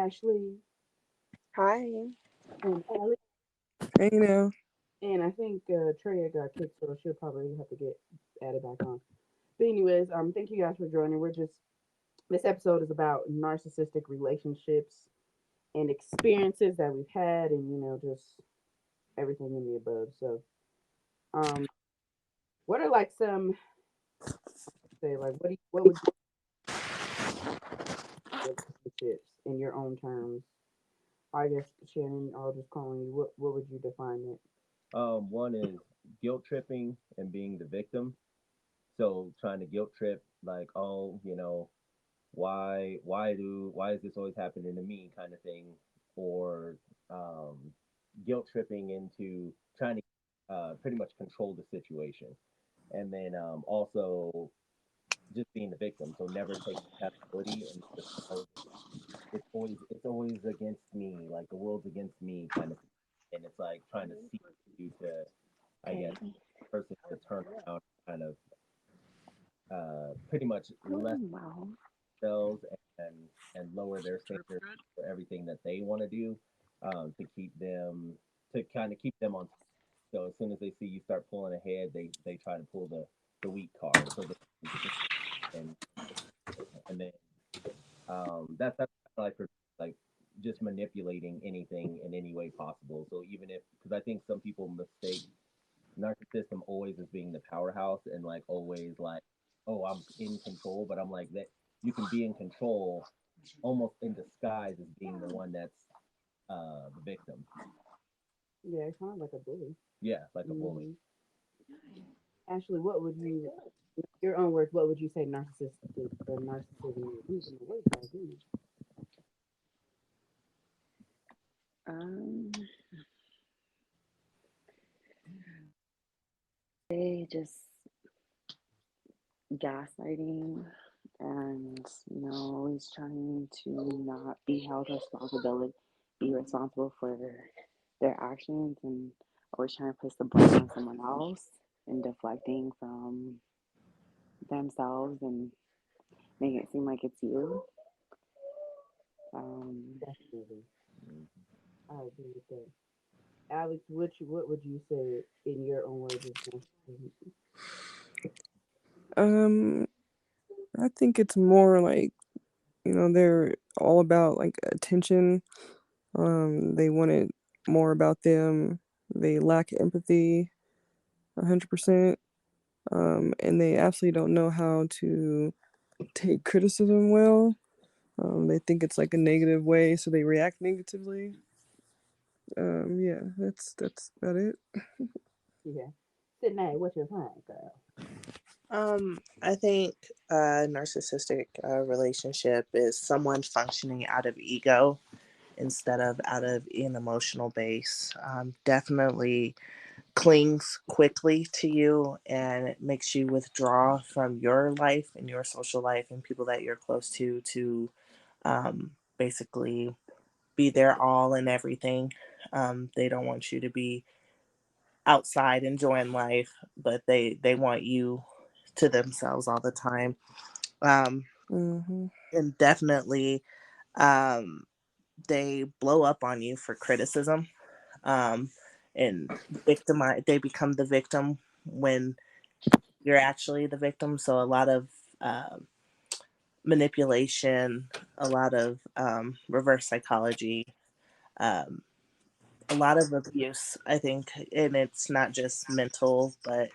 Ashley, Hi. and Alex. Hey now. And I think Treya got kicked, so she'll probably have to get added back on. But anyways, thank you guys for joining. This episode is about narcissistic relationships and experiences that we've had, and just everything in the above. So, um, what are like some say like what would you relationships in your own terms? I guess Shannon, I'll just call on you. What would you define it? One is guilt tripping and being the victim. So trying to guilt trip, like, oh, why is this always happening to me, kind of thing, or um, guilt tripping into trying to pretty much control the situation, and then also just being the victim. So never take accountability and just, oh, it's always against me, like the world's against me, kind of thing. And it's like trying to see you to, I guess, Okay. person to turn around, kind of pretty much less Oh, wow. themselves and lower their standards for everything that they want to do, to keep them, to kind of keep them on. So as soon as they see you start pulling ahead, they try to pull the weak card, so they and then that's like for like just manipulating anything in any way possible. So even if, because I think some people mistake narcissism always as being the powerhouse and like always like, oh, I'm in control, but I'm like that you can be in control almost in disguise as being the one that's the victim. Yeah, it sounds like a bully. Yeah, like a bully. hmm Ashley, what would you, your own words, what would you say narcissistic or narcissism is? Using the word right here. Um, they just gaslighting and always trying to not be held be responsible for their actions and always trying to place the blame on someone else and deflecting from themselves and making it seem like it's you. Um, Definitely. Mhm. I agree with that. Alex, what would you say in your own words is narcissism? Um, I think it's more like, they're all about like attention. They want it more about them. They lack empathy 100%. And they absolutely don't know how to take criticism well. They think it's like a negative way, so they react negatively. Yeah, that's about it. Yeah. Sydney, what's your plan, girl? I think a narcissistic relationship is someone functioning out of ego instead of out of an emotional base. Definitely clings quickly to you and it makes you withdraw from your life and your social life and people that you're close to basically be their all and everything. They don't want you to be outside enjoying life, but they want you to themselves all the time. Um, Mm-hmm. and definitely, um, they blow up on you for criticism. Um, and victimize. They become the victim when you're actually the victim. So a lot of manipulation, a lot of reverse psychology, um, a lot of abuse, I think, and it's not just mental, but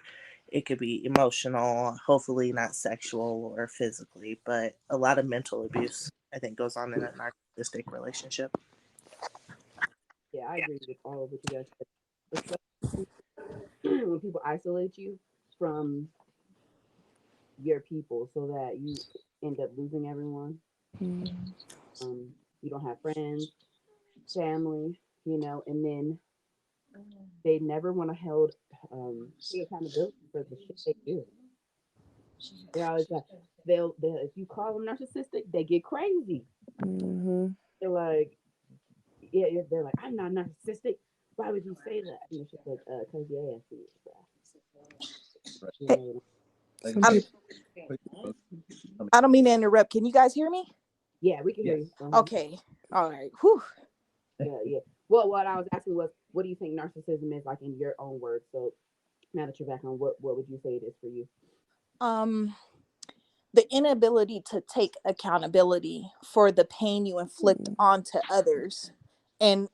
it could be emotional, hopefully not sexual or physically, but a lot of mental abuse, I think, goes on in a narcissistic relationship. Yeah, I agree with all of what you guys said. Especially when people isolate you from your people so that you end up losing everyone. You don't have friends, family, and then they never want to hold take accountability for the shit they do. They're always like they'll if you call them narcissistic, they get crazy. Mm-hmm. They're like, yeah, they're like, I'm not narcissistic. Why would you say that? And it's just like, cause your ass is, bro. Right. You hey, know, Like Some I'm, people. quick, I mean, I don't mean to interrupt. Can you guys hear me? yeah, we can hear yes. you. Okay. All right. Whew. Yeah, yeah. Well, what I was asking was, what do you think narcissism is, like in your own words? So now that you're back on, what would you say it is for you? Um, the inability to take accountability for the pain you inflict Mm. onto others and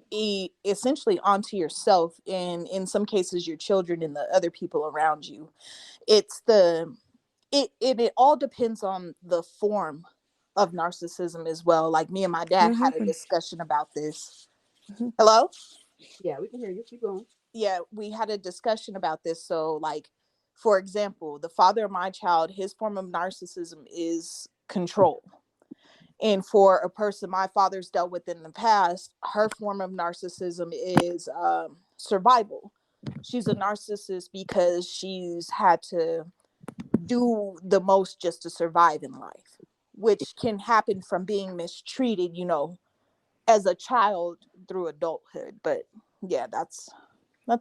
essentially onto yourself, and in some cases your children and the other people around you. It's the it all depends on the form of narcissism as well. Like me and my dad What had a happened? discussion about this. Mhm. Hello? Yeah, we can hear you. Keep going. Yeah, we had a discussion about this. So, like, for example, the father of my child, his form of narcissism is control. And for a person my father's dealt with in the past, her form of narcissism is survival. She's a narcissist because she's had to do the most just to survive in life, which can happen from being mistreated, as a child through adulthood. But yeah, that's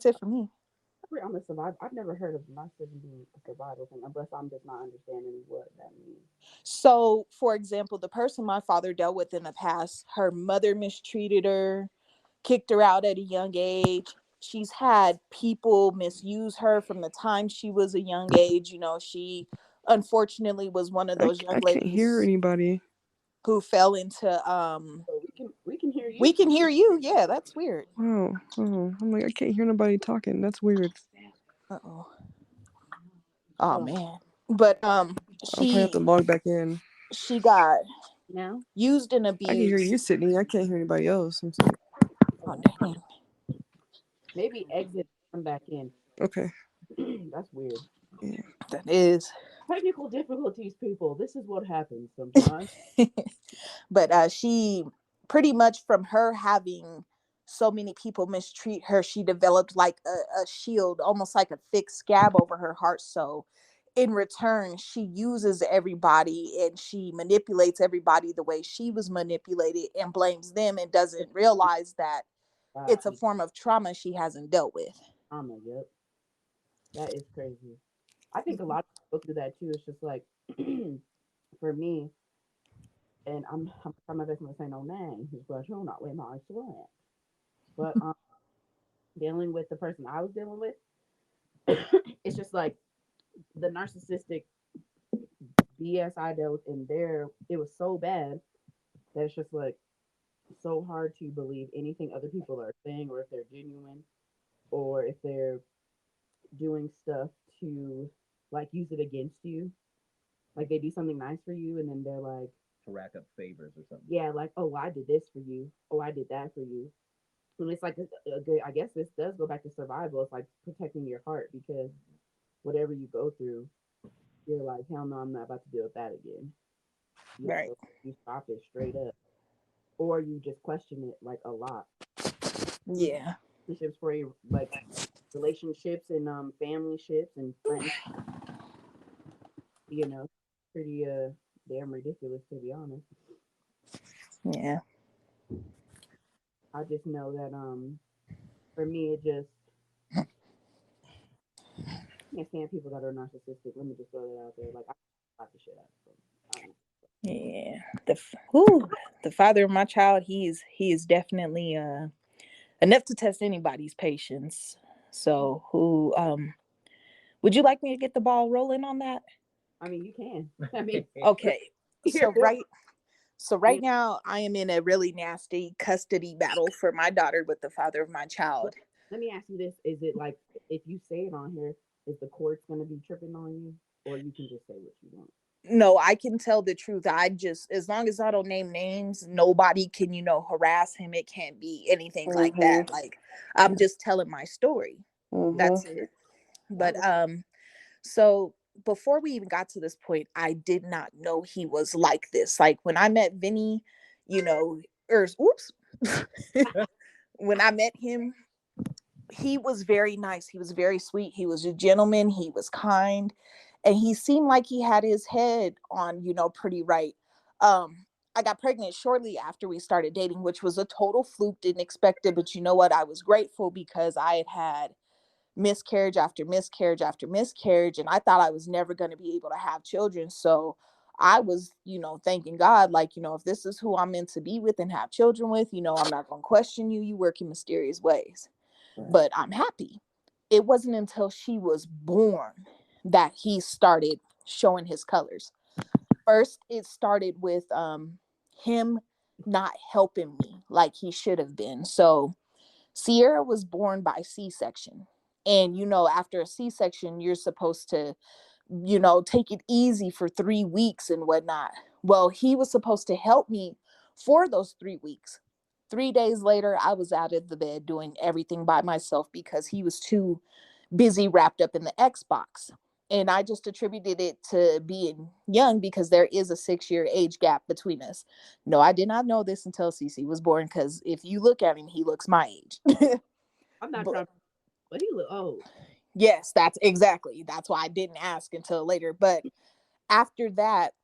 it for me. I'm a survivor. I've never heard of narcissism being a survival thing, unless I'm just not understanding what that means. So, for example, the person my father dealt with in the past, her mother mistreated her, kicked her out at a young age. She's had people misuse her from the time she was a young age. She unfortunately was one of those young I can't hear ladies anybody. who fell into So we can hear we you. can hear you. Yeah, that's weird. Oh, oh, I'm like, I can't hear nobody talking. That's weird. Uh-oh. Oh Oh, man. But I'll probably have to she log back in. she got now? used and I can hear abused. you, Sydney. I can't hear anybody else. I'm sorry. Oh Oh, dang. maybe exit, come back in. Okay. That's weird. Yeah. That is. Technical difficulties, people. This is what happens sometimes. But she pretty much, from her having so many people mistreat her, she developed like a shield, almost like a thick scab over her heart. So in return, she uses everybody and she manipulates everybody the way she was manipulated and blames them and doesn't realize that it's a Gotcha. form of trauma she hasn't dealt with. Yep. That is crazy. I think a lot of people go through that too. It's just like, for me, and I'm trying my best not to say no names, but you're not with my sweat. But dealing with the person I was dealing with, it's just like the narcissistic BS I dealt with in there. It was so bad that it's just like so hard to believe anything other people are saying, or if they're genuine, or if they're doing stuff to like use it against you. Like they do something nice for you, and then they're like, to rack up favors or something. yeah, like, oh, I did this for you. Oh, I did that for you. And it's like a good, I guess this does go back to survival. It's like protecting your heart, because whatever you go through, you're like, hell no, I'm not about to deal with that again. You Right. know, you stop it straight up, or you just question it like a lot. Yeah. Relationships for you, like relationships and family ships and friends, pretty damn ridiculous, to be honest. Yeah. I just know that for me it just, I can't stand people that are narcissistic. Let me just throw that out there. Like, I slap the shit out of them. Yeah. Whew, the father of my child, he is definitely enough to test anybody's patience. So who would you like me to get the ball rolling on that? I mean, you can. I mean, Okay. here, So right so right and now I am in a really nasty custody battle for my daughter with the father of my let, child. let me ask you this: is it like, if you say it on here, is the courts gonna be tripping on you, or you can just say what you want? No, I can tell the truth. I just, as long as I don't name names, nobody can, harass him. It can't be anything like Mhm. that. Like, I'm just telling my story. Mhm. That's it. That But was so before we even got to this point, I did not know he was like this. Like when I met Vinny, or oops, when I met him, he was very nice. He was very sweet. He was a gentleman. He was kind, and he seemed like he had his head on, pretty right. I got pregnant shortly after we started dating, which was a total fluke. Didn't expect it, but you know what? I was grateful because I had miscarriage after miscarriage after miscarriage, and I thought I was never going to be able to have children. So I was, thanking God, like, if this is who I'm meant to be with and have children with, I'm not going to question you. You work in mysterious ways, Right. but I'm happy. It wasn't until she was born that he started showing his colors. First, it started with him not helping me like he should have been. So Sierra was born by C-section. And after a C-section, you're supposed to take it easy for 3 weeks and whatnot. Well, he was supposed to help me for those 3 weeks. 3 days later, I was out of the bed doing everything by myself because he was too busy wrapped up in the Xbox. And I just attributed it to being young because there is a 6-year age gap between us. No, I did not know this until Cece was born, because if you look at him, he looks my age. I'm not But trying, but he look old. yes, that's why I didn't ask until later. But after that,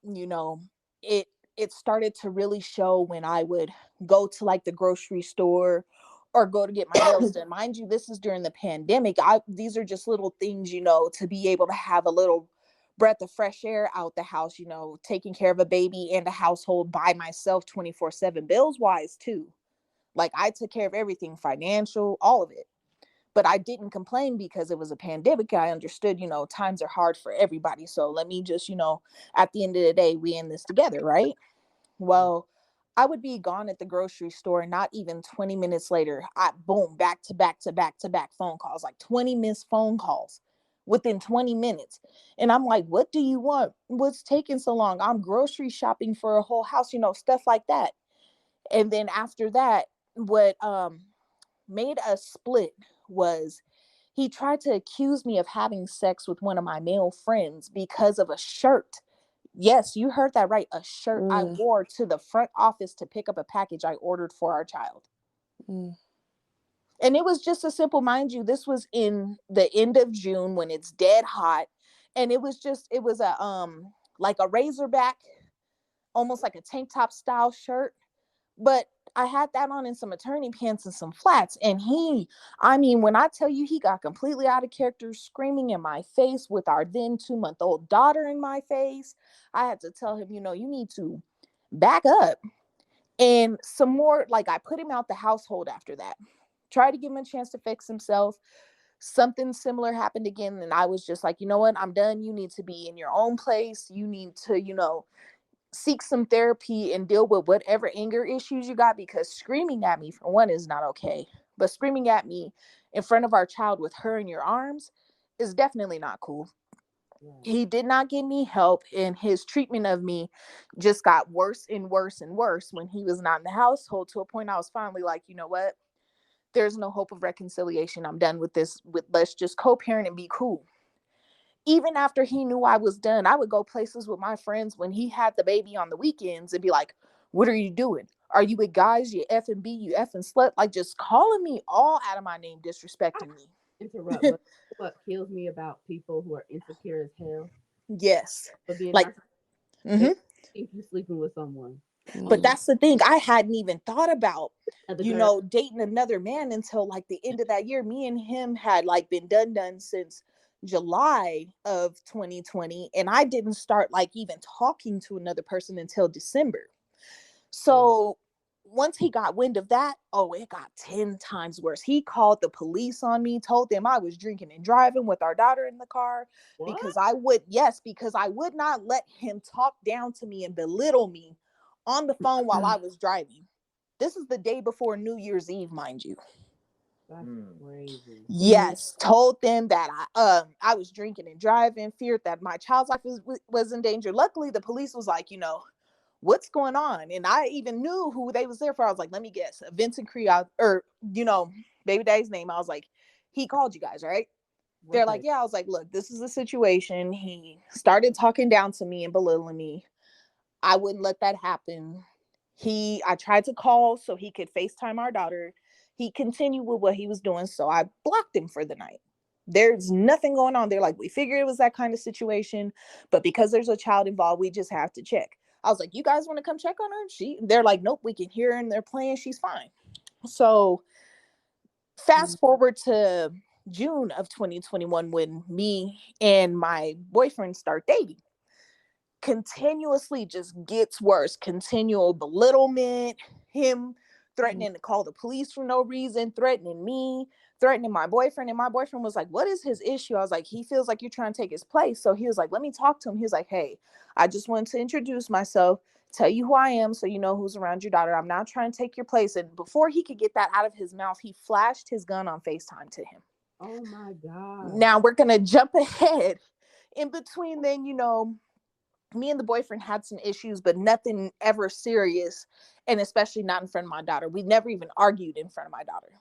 it it started to really show when I would go to like the grocery store or go to get my nails done. Mind you, this is during the pandemic. These are just little things, to be able to have a little breath of fresh air out the house, taking care of a baby and a household by myself 24/7, bills wise too. Like, I took care of everything, financial, all of it. But I didn't complain because it was a pandemic. I understood, times are hard for everybody. So let me just, at the end of the day, we in this together, right? Well, I would be gone at the grocery store, and not even 20 minutes later, boom, back to back to back to back phone calls, like 20 missed phone calls within 20 minutes. And I'm like, what do you want? What's taking so long? I'm grocery shopping for a whole house, stuff like that. And then after that, what made us split was he tried to accuse me of having sex with one of my male friends because of a shirt. Yes, you heard that right. A shirt I Mm, wore to the front office to pick up a package I ordered for our child. mm, And it was just a simple, mind you, this was in the end of June when it's dead hot. And it was a like a razorback, almost like a tank top style shirt. But I had that on in some attorney pants and some flats. And when I tell you, he got completely out of character, screaming in my face with our then 2-month-old daughter in my face. I had to tell him, you need to back up. And some more, like, I put him out the household after that. Tried to give him a chance to fix himself. Something similar happened again. And I was just like, you know what? I'm done. You need to be in your own place. You need to, seek some therapy and deal with whatever anger issues you got, because screaming at me, for one, is not okay. But screaming at me in front of our child with her in your arms is definitely not cool. Right. He did not get me help, and his treatment of me just got worse and worse and worse when he was not in the household, to a point I was finally like, you know what? There's no hope of reconciliation. I'm done with this. Let's just co-parent and be cool. Even after he knew I was done, I would go places with my friends when he had the baby on the weekends and be like, what are you doing? Are you with guys? You effing B, you effing slut. Like, just calling me all out of my name, I disrespecting interrupt, but what kills me about people who are insecure as hell me. Yes. for being Like, narcissistic, mm-hmm. they think you sleeping with someone. But mm, that's the thing. I hadn't even thought about, Other girl, dating another man until like the end of that year. Me and him had like been done since July of 2020. And I didn't start like even talking to another person until December. yeah. So once he got wind of that, oh, it got 10 times worse. He called the police on me, told them I was drinking and driving with our daughter in the car, What? because I would not let him talk down to me and belittle me on the phone while I was driving. This is the day before New Year's Eve, mind you. That's Mm. crazy. mm, Yes, told them that I was drinking and driving, feared that my child's life was in danger. Luckily, the police was like, what's going on? And I even knew who they was there for. I was like, let me guess, Vincent Cree, or baby daddy's name. I was like, he called you guys, right? They're like, Okay. yeah. I was like, look, this is the situation. He started talking down to me and belittling me. I wouldn't let that happen. I tried to call so he could FaceTime our daughter. He continued with what he was doing, so I blocked him for the night. There's nothing going on. They're like, we figured it was that kind of situation, but because there's a child involved, we just have to check. I was like, you guys want to come check on her? They're like, nope, we can hear her and they're playing. She's fine. So mm, fast forward to June of 2021, when me and my boyfriend start dating. continuously just gets worse. Continual belittlement, him threatening to call the police for no reason, threatening me, threatening my boyfriend. And my boyfriend was like, what is his issue? I was like, he feels like you're trying to take his place. So he was like, let me talk to him. He was like, hey, I just wanted to introduce myself, tell you who I am so you know who's around your daughter. I'm not trying to take your place. And before he could get that out of his mouth, he flashed his gun on FaceTime to him. Oh my God. Now we're going to jump ahead. In between then, me and the boyfriend had some issues, but nothing ever serious. And especially not in front of my daughter. We never even argued in front of my daughter.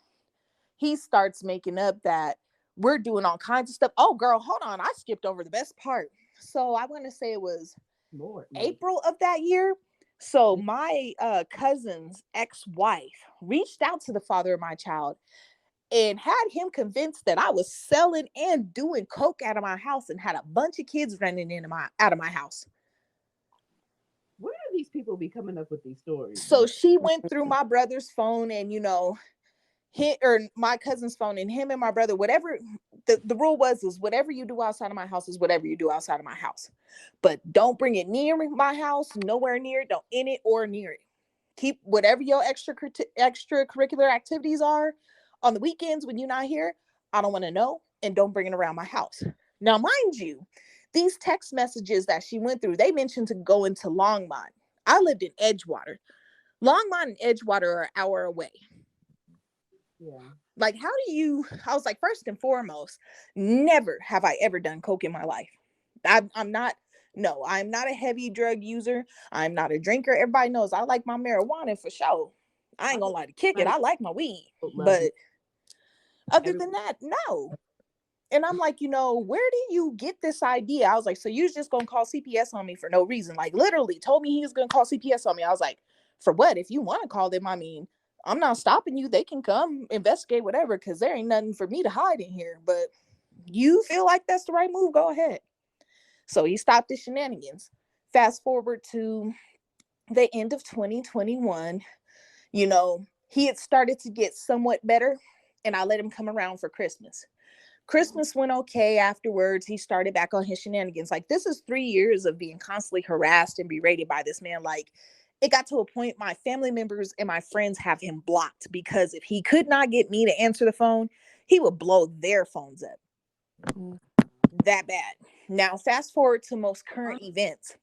He starts making up that we're doing all kinds of stuff. Oh, girl, hold on. I skipped over the best part. So I want to say it was Lord, April of that year. So my cousin's ex-wife reached out to the father of my child and had him convinced that I was selling and doing coke out of my house and had a bunch of kids running out of my house. Where do these people be coming up with these stories? So she went through my brother's phone and, my cousin's phone, and him and my brother, whatever the rule was whatever you do outside of my house is whatever you do outside of my house. But don't bring it near my house, nowhere near it, don't in it or near it. Keep whatever your extracurricular activities are on the weekends when you're not here. I don't want to know, and don't bring it around my house. Now, mind you, these text messages that she went through, they mentioned to go into Longmont. I lived in Edgewater. Longmont and Edgewater are an hour away. Yeah. Like, I was like, first and foremost, never have I ever done coke in my life. I'm not a heavy drug user. I'm not a drinker. Everybody knows I like my marijuana for sure. I ain't gonna lie to kick it. I like my weed. But other than that, no. And I'm like, where do you get this idea? I was like, so you're just gonna call CPS on me for no reason? Like, literally told me he was gonna call CPS on me. I was like, for what? If you want to call them, I mean, I'm not stopping you. They can come investigate whatever, because there ain't nothing for me to hide in here. But you feel like that's the right move, go ahead. So he stopped the shenanigans. Fast forward to the end of 2021, he had started to get somewhat better, and I let him come around for Christmas. Christmas went okay afterwards. He started back on his shenanigans. Like, this is 3 years of being constantly harassed and berated by this man. Like, it got to a point my family members and my friends have him blocked, because if he could not get me to answer the phone, he would blow their phones up. That bad. Now, fast forward to most current events.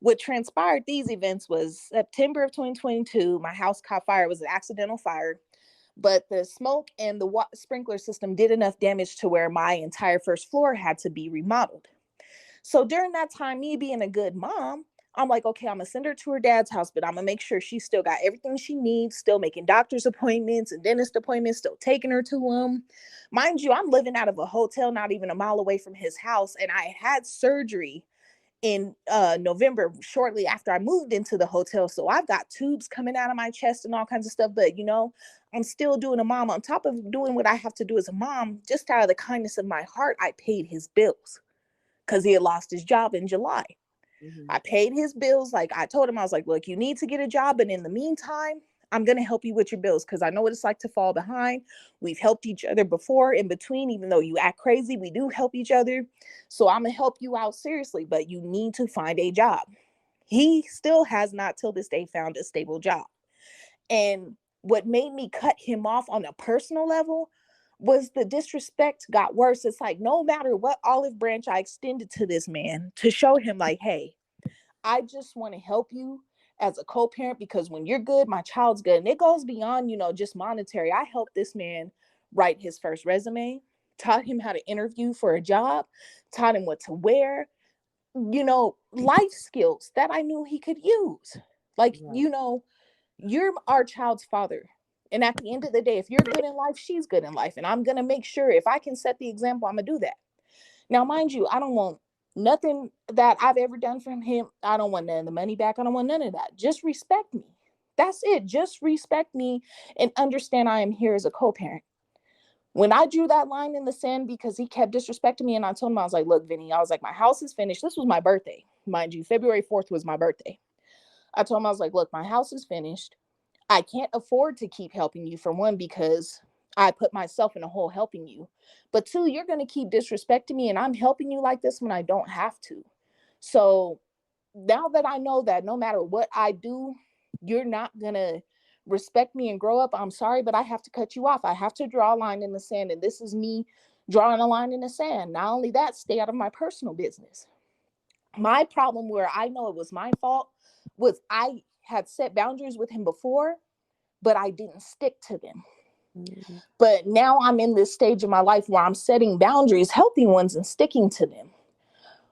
What transpired these events was September of 2022. My house caught fire. It was an accidental fire, but the smoke and the sprinkler system did enough damage to where my entire first floor had to be remodeled. So during that time, me being a good mom, I'm like, okay, I'm gonna send her to her dad's house, but I'm gonna make sure she still got everything she needs, still making doctor's appointments and dentist appointments, still taking her to them. Mind you, I'm living out of a hotel not even a mile away from his house, and I had surgery in November, shortly after I moved into the hotel. So I've got tubes coming out of my chest and all kinds of stuff. But, I'm still doing a mom. On top of doing what I have to do as a mom, just out of the kindness of my heart, I paid his bills because he had lost his job in July. I paid his bills. Like, I told him, I was like, look, you need to get a job. But in the meantime, I'm going to help you with your bills, because I know what it's like to fall behind. We've helped each other before in between. Even though you act crazy, we do help each other. So I'm going to help you out seriously, but you need to find a job. He still has not till this day found a stable job. And what made me cut him off on a personal level was the disrespect got worse. It's like, no matter what olive branch I extended to this man to show him, like, hey, I just want to help you as a co-parent, because when you're good, my child's good. And it goes beyond, just monetary. I helped this man write his first resume, taught him how to interview for a job, taught him what to wear, life skills that I knew he could use. Like, you're our child's father. And at the end of the day, if you're good in life, she's good in life. And I'm going to make sure, if I can set the example, I'm going to do that. Now, mind you, I don't want nothing that I've ever done for him. I don't want none of the money back. I don't want none of that. Just respect me. That's it. Just respect me and understand I am here as a co-parent. When I drew that line in the sand because he kept disrespecting me, and I told him, I was like, look, Vinny, I was like, my house is finished. This was my birthday. Mind you, February 4th was my birthday. I told him, I was like, look, my house is finished. I can't afford to keep helping you, for one, because I put myself in a hole helping you. But two, you're going to keep disrespecting me, and I'm helping you like this when I don't have to. So now that I know that no matter what I do, you're not gonna respect me and grow up, I'm sorry, but I have to cut you off. I have to draw a line in the sand, and this is me drawing a line in the sand. Not only that, stay out of my personal business. My problem, where I know it was my fault, was I had set boundaries with him before, but I didn't stick to them. Mm. But now I'm in this stage of my life where I'm setting boundaries, healthy ones, and sticking to them.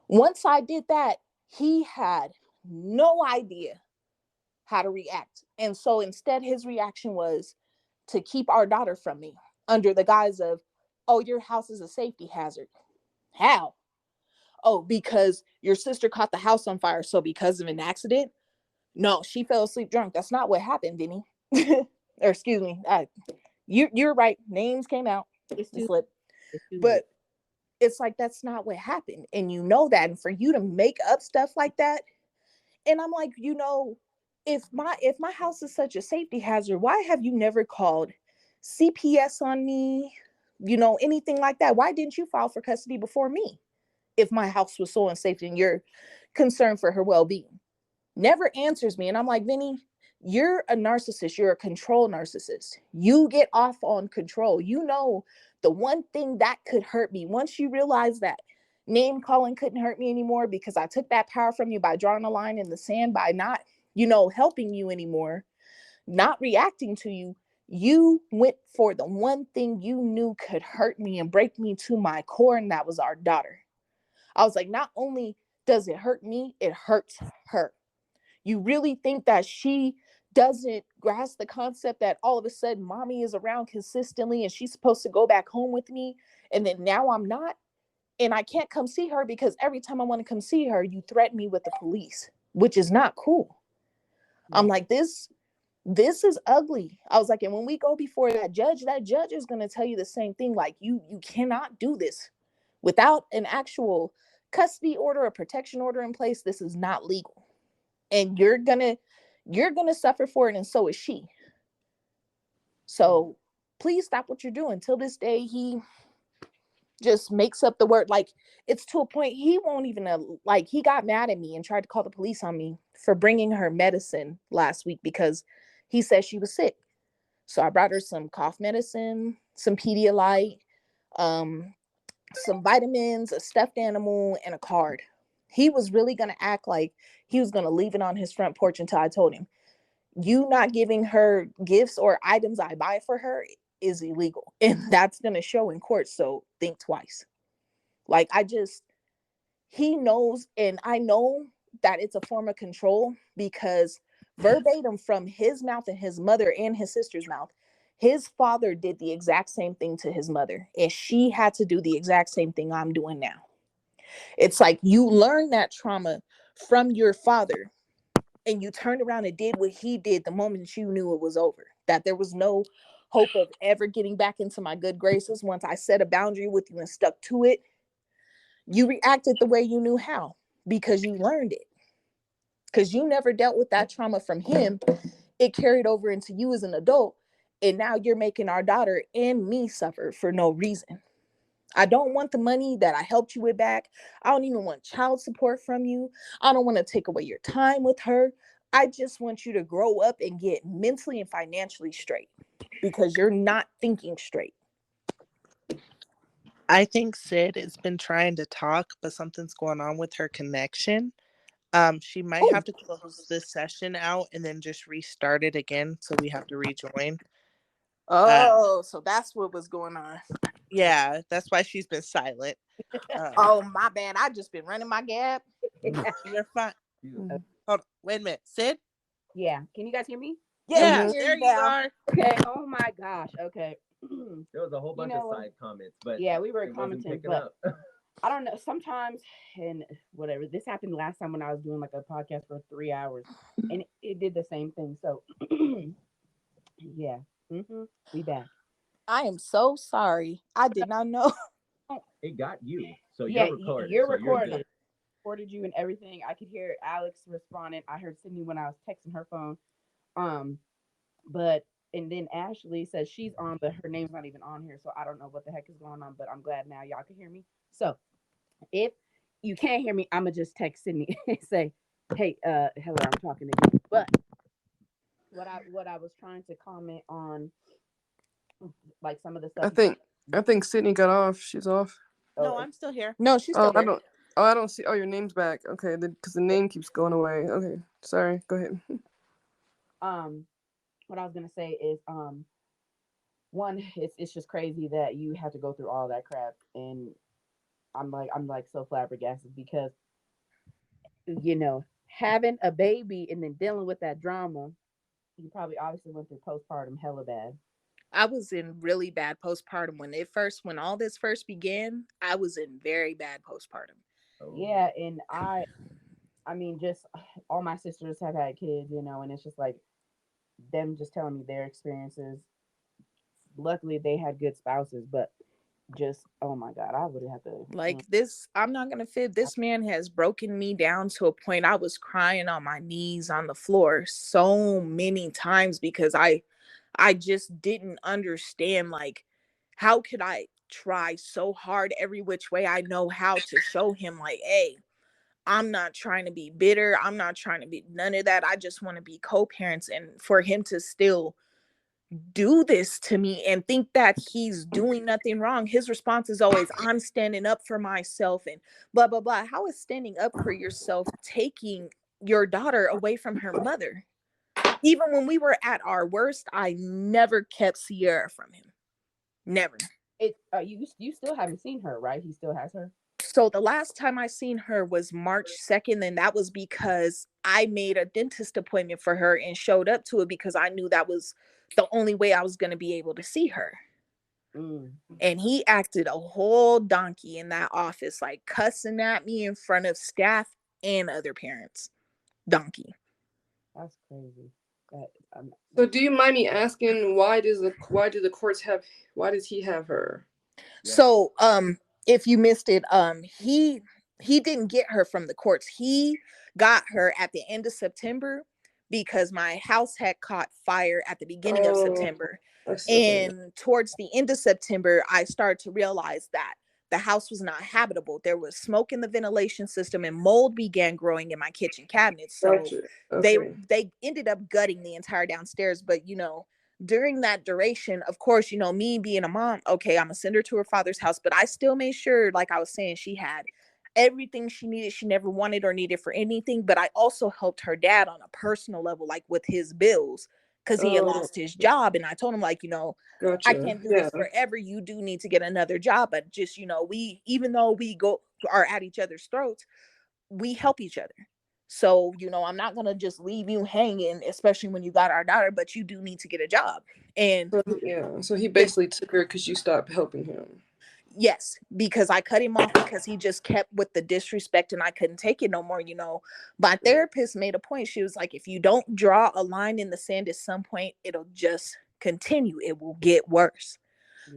Once I did that, he had no idea how to react. And so instead, his reaction was to keep our daughter from me under the guise of, oh, your house is a safety hazard. How? Oh, because your sister caught the house on fire. So because of an accident? No, she fell asleep drunk. That's not what happened, Vinny. Or excuse me. You're right. Names came out. It's It too. slipped. It's too late. But it's like, that's not what happened. And you know that. And for you to make up stuff like that, and I'm like, if my house is such a safety hazard, why have you never called CPS on me? Anything like that? Why didn't you file for custody before me? If my house was so unsafe and you're concerned for her well-being, never answers me. And I'm like, Vinny, you're a narcissist. You're a control narcissist. You get off on control. The one thing that could hurt me, once you realize that name calling couldn't hurt me anymore because I took that power from you by drawing a line in the sand, by not, helping you anymore, not reacting to you. You went for the one thing you knew could hurt me and break me to my core, and that was our daughter. I was like, not only does it hurt me, it hurts her. You really think that she doesn't grasp the concept that all of a sudden mommy is around consistently and she's supposed to go back home with me, and then now I'm not, and I can't come see her because every time I want to come see her, you threaten me with the police, which is not cool. I'm Yeah. like, this is ugly. I was like, and when we go before that judge is going to tell you the same thing. Like, you cannot do this without an actual custody order or protection order in place. This is not legal, and you're gonna suffer for it, and so is she. Yeah. So please stop what you're doing. Till this day, he just makes up the word. Like, it's to a point he won't even like, he got mad at me and tried to call the police on me for bringing her medicine last week because he said she was sick. So I brought her some cough medicine, some Pedialyte, um some vitamins, a stuffed animal, and a card. He was really going to act like he was going to leave it on his front porch until I told him, you not giving her gifts or items I buy for her is illegal. And that's going to show in court. So think twice. Like, he knows, and I know that it's a form of control because verbatim from his mouth and his mother and his sister's mouth, his father did the exact same thing to his mother, and she had to do the exact same thing I'm doing now. It's like, you learned that trauma from your father, and you turned around and did what he did the moment you knew it was over, that there was no hope of ever getting back into my good graces. Once I set a boundary with you and stuck to it, you reacted the way you knew how because you learned it. Because you never dealt with that trauma from him. It carried over into you as an adult. And now you're making our daughter and me suffer for no reason. I don't want the money that I helped you with back. I don't even want child support from you. I don't want to take away your time with her. I just want you to grow up and get mentally and financially straight because you're not thinking straight. I think Sid has been trying to talk, but something's going on with her connection. She might Oh, have to close this session out and then just restart it again, so we have to rejoin. Uh, oh, so that's what was going on. yeah, that's why she's been silent. Um, Oh, my bad. I just been running my gap. you're fine. Mhm. Hold on, wait a minute, Sid. Yeah. Can you guys hear me? Yeah, we Yeah, can Mhm. hear there you you now. are. Okay. Oh my gosh. Okay. There was a whole You bunch of know, side comments, but yeah, we were it wasn't commenting, picking but up. I don't know. Sometimes, and whatever, this happened last time when I was doing like a podcast for 3 hours, and it did the same thing. So, yeah, we back. I am so sorry. I did not know. Oh, It got you, so yeah, you're recorded, you're so you're recorded. good. Recorded you and everything. I could hear Alex responding. I heard Sydney when I was texting her phone. Um, but and then Ashley says she's on, but her name's not even on here, so I don't know what the heck is going on. But I'm glad now y'all can hear me. So if you can't hear me, I'ma just text Sydney and say, Hey, Heather, I'm talking to you. But what I was trying to comment on, like some of the stuff I you said. think I think Sydney got off. She's off. Oh, No, I'm still here. No, she's Oh, still I here. don't. Oh, I don't see. Oh, your name's back. Okay, because the name keeps going away. Okay, sorry. Go ahead. um, what I was gonna say is, one, it's just crazy that you have to go through all that crap, and I'm like so flabbergasted because having a baby and then dealing with that drama. You probably obviously went through postpartum hella bad. I was in really bad postpartum when all this first began. I was in very bad postpartum. Oh, Yeah, and I mean, just all my sisters have had kids, and it's just like them just telling me their experiences. Luckily, they had good spouses, but just oh my god, I would have to. Like this, I'm not gonna fib. This man has broken me down to a point I was crying on my knees on the floor so many times because I just didn't understand, like, how could I try so hard every which way I know how to show him, like, hey, I'm not trying to be bitter. I'm not trying to be none of that. I just want to be co-parents. And for him to still do this to me and think that he's doing nothing wrong, his response is always, I'm standing up for myself and blah, blah, blah. How is standing up for yourself taking your daughter away from her mother? Even when we were at our worst, I never kept Sierra from him. Never. you still haven't seen her, right? He still has her. So the last time I seen her was March 2nd, and that was because I made a dentist appointment for her and showed up to it because I knew that was the only way I was going to be able to see her. Mm, And he acted a whole donkey in that office, like cussing at me in front of staff and other parents. Donkey. that's crazy. That So, do you mind me asking why does he have her? yeah. So, if you missed it, he didn't get her from the courts. He got her at the end of September because my house had caught fire at the beginning of Oh, September. I see. Okay. And towards the end of September, I started to realize that the house was not habitable. There was smoke in the ventilation system and mold began growing in my kitchen cabinets. So Gotcha. they Okay. they ended up gutting the entire downstairs, but during that duration, of course, me being a mom, okay, I'm gonna send her to her father's house, but I still made sure, like I was saying, she had everything she needed. She never wanted or needed for anything, but I also helped her dad on a personal level, like with his bills, because he had Oh, lost his job. And I told him, like, I gotcha. can't do Yeah. this forever. You do need to get another job, but just, we, even though we go are at each other's throats, we help each other. So, I'm not going to just leave you hanging, especially when you got our daughter, but you do need to get a job. And So, yeah. So he the basically took her because you stopped helping him. yes, because I cut him off because he just kept with the disrespect and I couldn't take it no more. My therapist made a point. She was like, if you don't draw a line in the sand at some point, it'll just continue. It will get worse.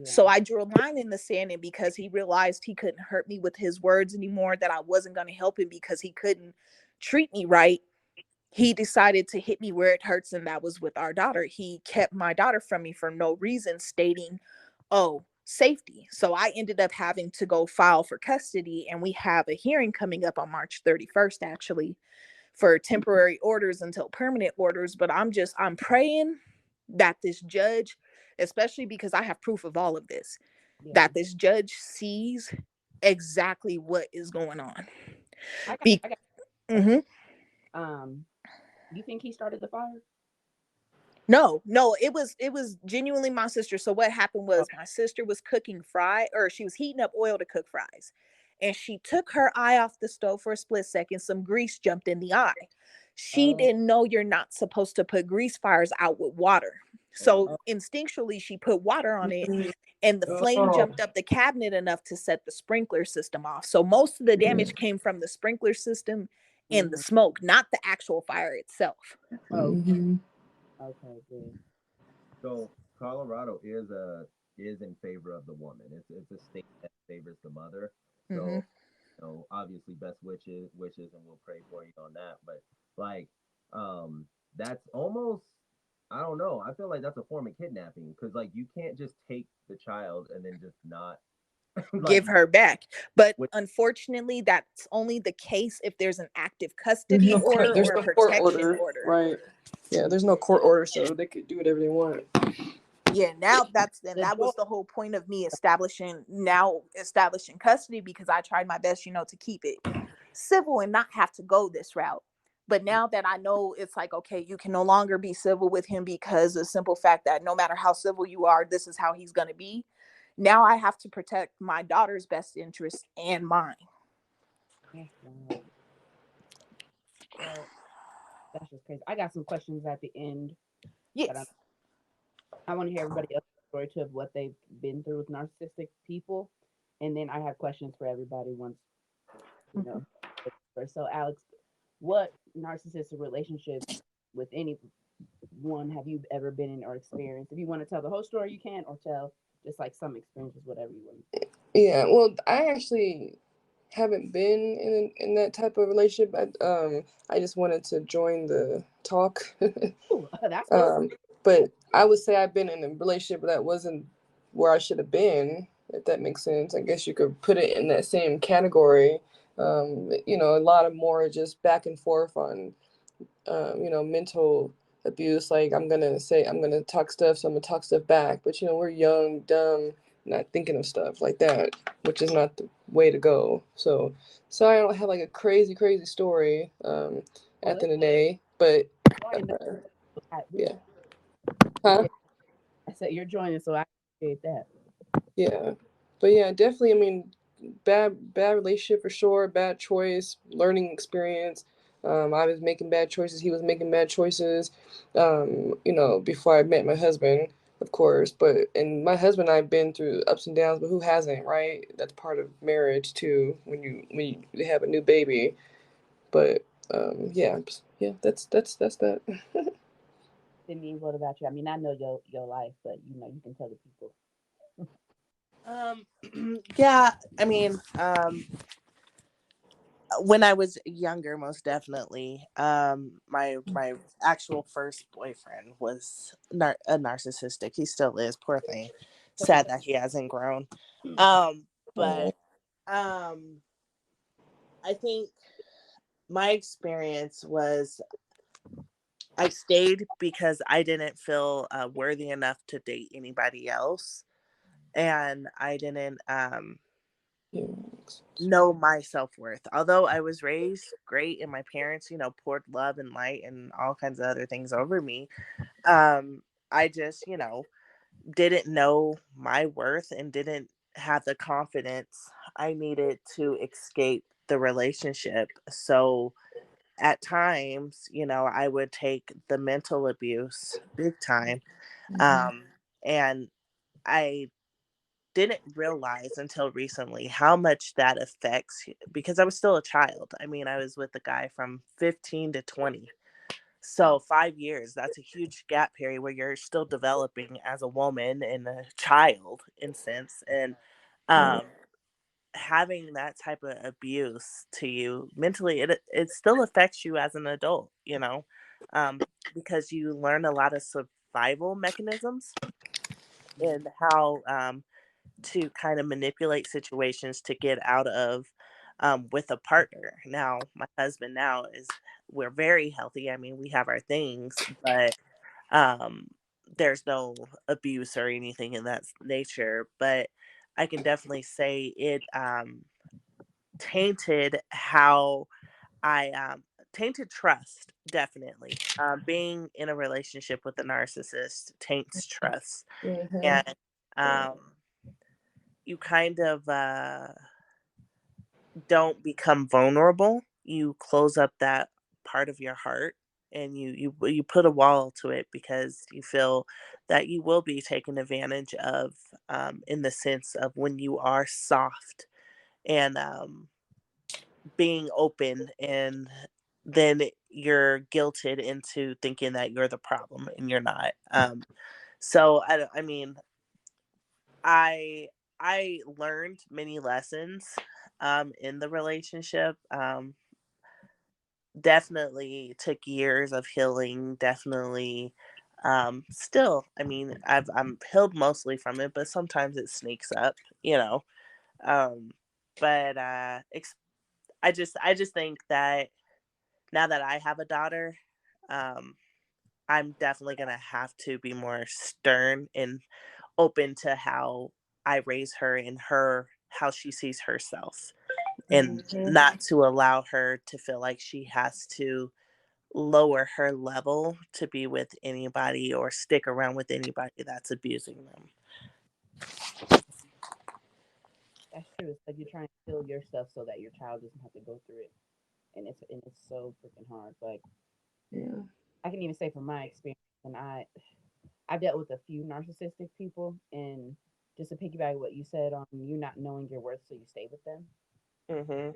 So yeah, I drew a line in the sand, and because he realized he couldn't hurt me with his words anymore, that I wasn't going to help him because he couldn't treat me right, he decided to hit me where it hurts, and that was with our daughter. He kept my daughter from me for no reason, stating, oh, safety. So I ended up having to go file for custody, and we have a hearing coming up on March 31st, actually, for temporary orders until permanent orders. But I'm praying that this judge, especially because I have proof of all of this, yeah. that this judge sees exactly what is going on. I got, Be- I got. mhm. Um, you think he started the fire? No, no, it was genuinely my sister. So what happened Oh, was my sister was cooking fry, or she was heating up oil to cook fries. And she took her eye off the stove for a split second. Some grease jumped in the eye. She oh, didn't know you're not supposed to put grease fires out with water. Oh, So instinctually she put water on it, Mhm. and the flame Oh. jumped up the cabinet enough to set the sprinkler system off. So most of the damage came from the sprinkler system and the mm-hmm. smoke, not the actual fire itself. Oh, Mhm. okay, good. so Colorado is in favor of the woman. It's a state that favors the mother. Hmm. So obviously best wishes, and we'll pray for you on that. But like, um, that's almost, I don't know. I feel like that's a form of kidnapping because like you can't just take the child and then just not. Like, give her back. But with, unfortunately, that's only the case if there's an active There's custody no order there's or a no court protection order, order. right? Yeah, there's no court order, so they could do whatever they want. Yeah, now The that joy, was the whole point of me establishing custody, because I tried my best, to keep it civil and not have to go this route. But now that I know, it's like, okay, you can no longer be civil with him, because the simple fact that no matter how civil you are, this is how he's going to be. Now I have to protect my daughter's best interest and mine. yeah, wow. Well, that's just crazy. I got some questions at the end, but Yes. I want to hear everybody else's story too of what they've been through with narcissistic people, and then I have questions for everybody once you know. So, Alex, what narcissistic relationships with anyone have you ever been in or experienced? If you want to tell the whole story, you can, or tell just like some experiences, whatever you want. Yeah, well, I actually haven't been in that type of relationship. I just wanted to join the talk. Ooh, that's good. um, but I would say I've been in a relationship that wasn't where I should have been, if that makes sense. I guess you could put it in that same category. A lot of more just back and forth on mental abuse. Like I'm gonna talk stuff, so I'm gonna talk stuff back. But we're young, dumb, not thinking of stuff like that, which is not the way to go. So I don't have like a crazy, crazy story Well, at the let's end of the day, but join that. uh, We yeah, huh? I said you're joining, so I appreciate that. Yeah, but yeah, definitely. I mean, bad relationship for sure. Bad choice, learning experience. I was making bad choices. He was making bad choices. Before I met my husband, of course. But and my husband and I've been through ups and downs. But who hasn't, right? That's part of marriage too. When you have a new baby. But yeah, yeah. That's that. Sydney, what about you? I mean, I know your life, but you can tell the people. Um, yeah, I mean, when I was younger, most definitely, my actual first boyfriend was a narcissistic. He still is, poor thing. Sad that he hasn't grown. Um, but Oh, um, I think my experience was I stayed because I didn't feel worthy enough to date anybody else, and I didn't yeah. know my self-worth. Although I was raised great and my parents, poured love and light and all kinds of other things over me, um, I just, didn't know my worth and didn't have the confidence I needed to escape the relationship. So at times, I would take the mental abuse big time. Mhm. Um, and I didn't realize until recently how much that affects, because I was still a child. I mean, I was with a guy from 15 to 20. So 5 years, that's a huge gap period where you're still developing as a woman and a child in sense. And Right. um, having that type of abuse to you mentally, it still affects you as an adult, um, because you learn a lot of survival mechanisms and how to kind of manipulate situations to get out of with a partner. Now, my husband now we're very healthy. I mean, we have our things, but um, there's no abuse or anything in that nature. But I can definitely say it tainted how I tainted trust. Definitely, being in a relationship with a narcissist taints trust, Mhm. and um, you kind of don't become vulnerable. You close up that part of your heart, and you put a wall to it because you feel that you will be taken advantage of, in the sense of when you are soft and being open, and then you're guilted into thinking that you're the problem and you're not. So I mean, I I learned many lessons in the relationship. Definitely took years of healing. Definitely still, I mean, I'm healed mostly from it, but sometimes it sneaks up, you know. Um, but I just think that now that I have a daughter, um, I'm definitely gonna have to be more stern and open to how I raise her and her how she sees herself, and Mhm. not to allow her to feel like she has to lower her level to be with anybody or stick around with anybody that's abusing them. That's true. It's like you're trying to heal yourself so that your child doesn't have to go through it, and it's so freaking hard. Like Yeah. I can even say from my experience, and I've dealt with a few narcissistic people, and just to piggyback what you said on you not knowing your worth, so you stay with them, Mhm.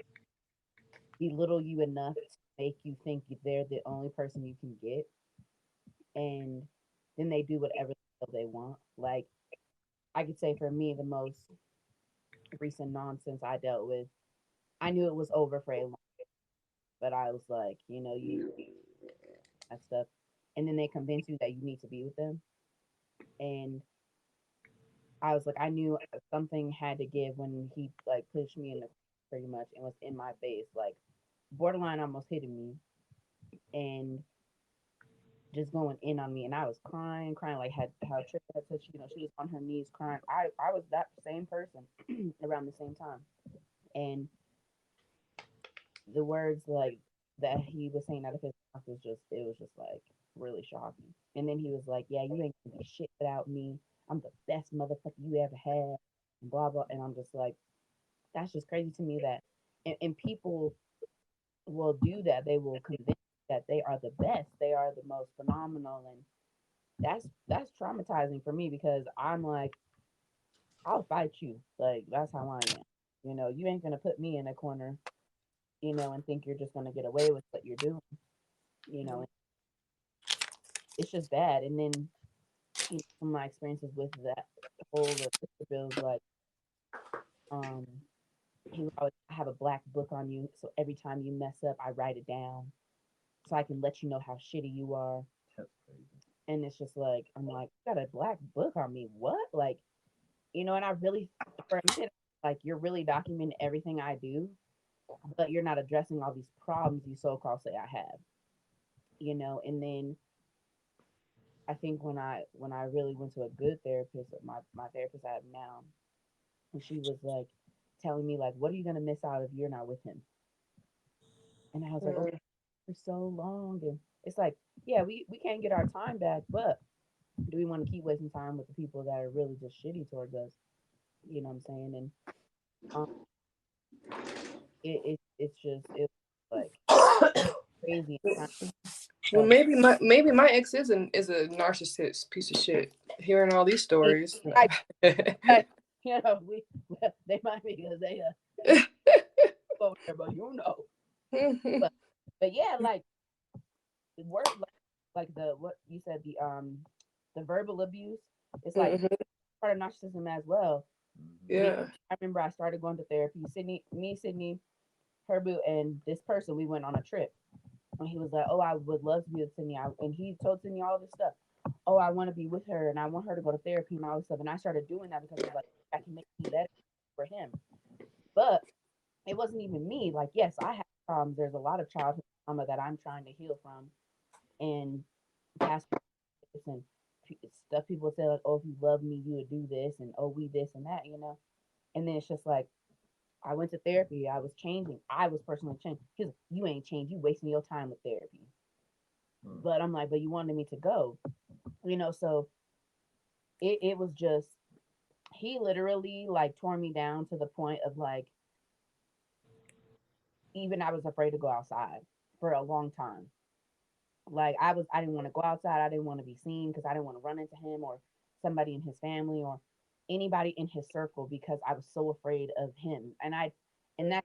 belittle you enough to make you think they're the only person you can get, and then they do whatever the hell they want. Like I could say for me, the most recent nonsense I dealt with, I knew it was over for a long, but I was like, you that stuff, and then they convince you that you need to be with them, and I was like, I knew something had to give when he like pushed me in the pretty much and was in my face, like borderline almost hitting me and just going in on me, and I was crying like had how Trish had said she was on her knees crying. I was that same person around the same time, and the words like that he was saying out of his mouth was just it was just like really shocking. And then he was like, "Yeah, you ain't gonna be shit without me. I'm the best motherfucker you ever had." And blah blah. And I'm just like, that's just crazy to me that and people will do that. They will convince you that they are the best. They are the most phenomenal, and that's traumatizing for me because I'm like, I'll fight you. Like that's how I am. You ain't gonna put me in a corner, and think you're just gonna get away with what you're doing. And it's just bad. And then from my experiences with that whole sister bills, like um, he would always have a black book on you, so every time you mess up, I write it down so I can let you know how shitty you are. That's crazy. And it's just like I'm like, you got a black book on me? What? Like, and I really for a minute, like you're really documenting everything I do, but you're not addressing all these problems you so called say I have. And then I think when I really went to a good therapist, my therapist I have now, and she was like telling me like, what are you gonna miss out if you're not with him? And I was like, oh, Mm. for so long, and it's like, yeah, we can't get our time back, but do we want to keep wasting time with the people that are really just shitty towards us? You know what I'm saying? And um, it's just it's like crazy and kind Well, of maybe my ex is a narcissist piece of shit. Hearing all these stories. I, we they might be because they over there, but Mhm. but but yeah, like the word like the what you said the verbal abuse. It's like Mhm. part of narcissism as well. Mm-hmm. Me, Yeah. I remember I started going to therapy. Sydney, Herbu, and this person. We went on a trip, and he was like, "Oh, I would love to be with Sydney," and he told Sydney all this stuff. Oh, I want to be with her, and I want her to go to therapy and all this stuff. And I started doing that because I was like, I can make me better for him. But it wasn't even me. Like, yes, I have problems. There's a lot of childhood trauma that I'm trying to heal from, and past and stuff people say like, "Oh, if you love me, you would do this," and "Oh, we this and that." And then it's just like I went to therapy. I was changing. I was personally changing. He's like, "You ain't changed. You wasting your time with therapy." Mm. But I'm like, "But you wanted me to go." So it was just he literally like tore me down to the point of like even I was afraid to go outside for a long time. Like I didn't want to go outside. I didn't want to be seen because I didn't want to run into him or somebody in his family or anybody in his circle because I was so afraid of him. And that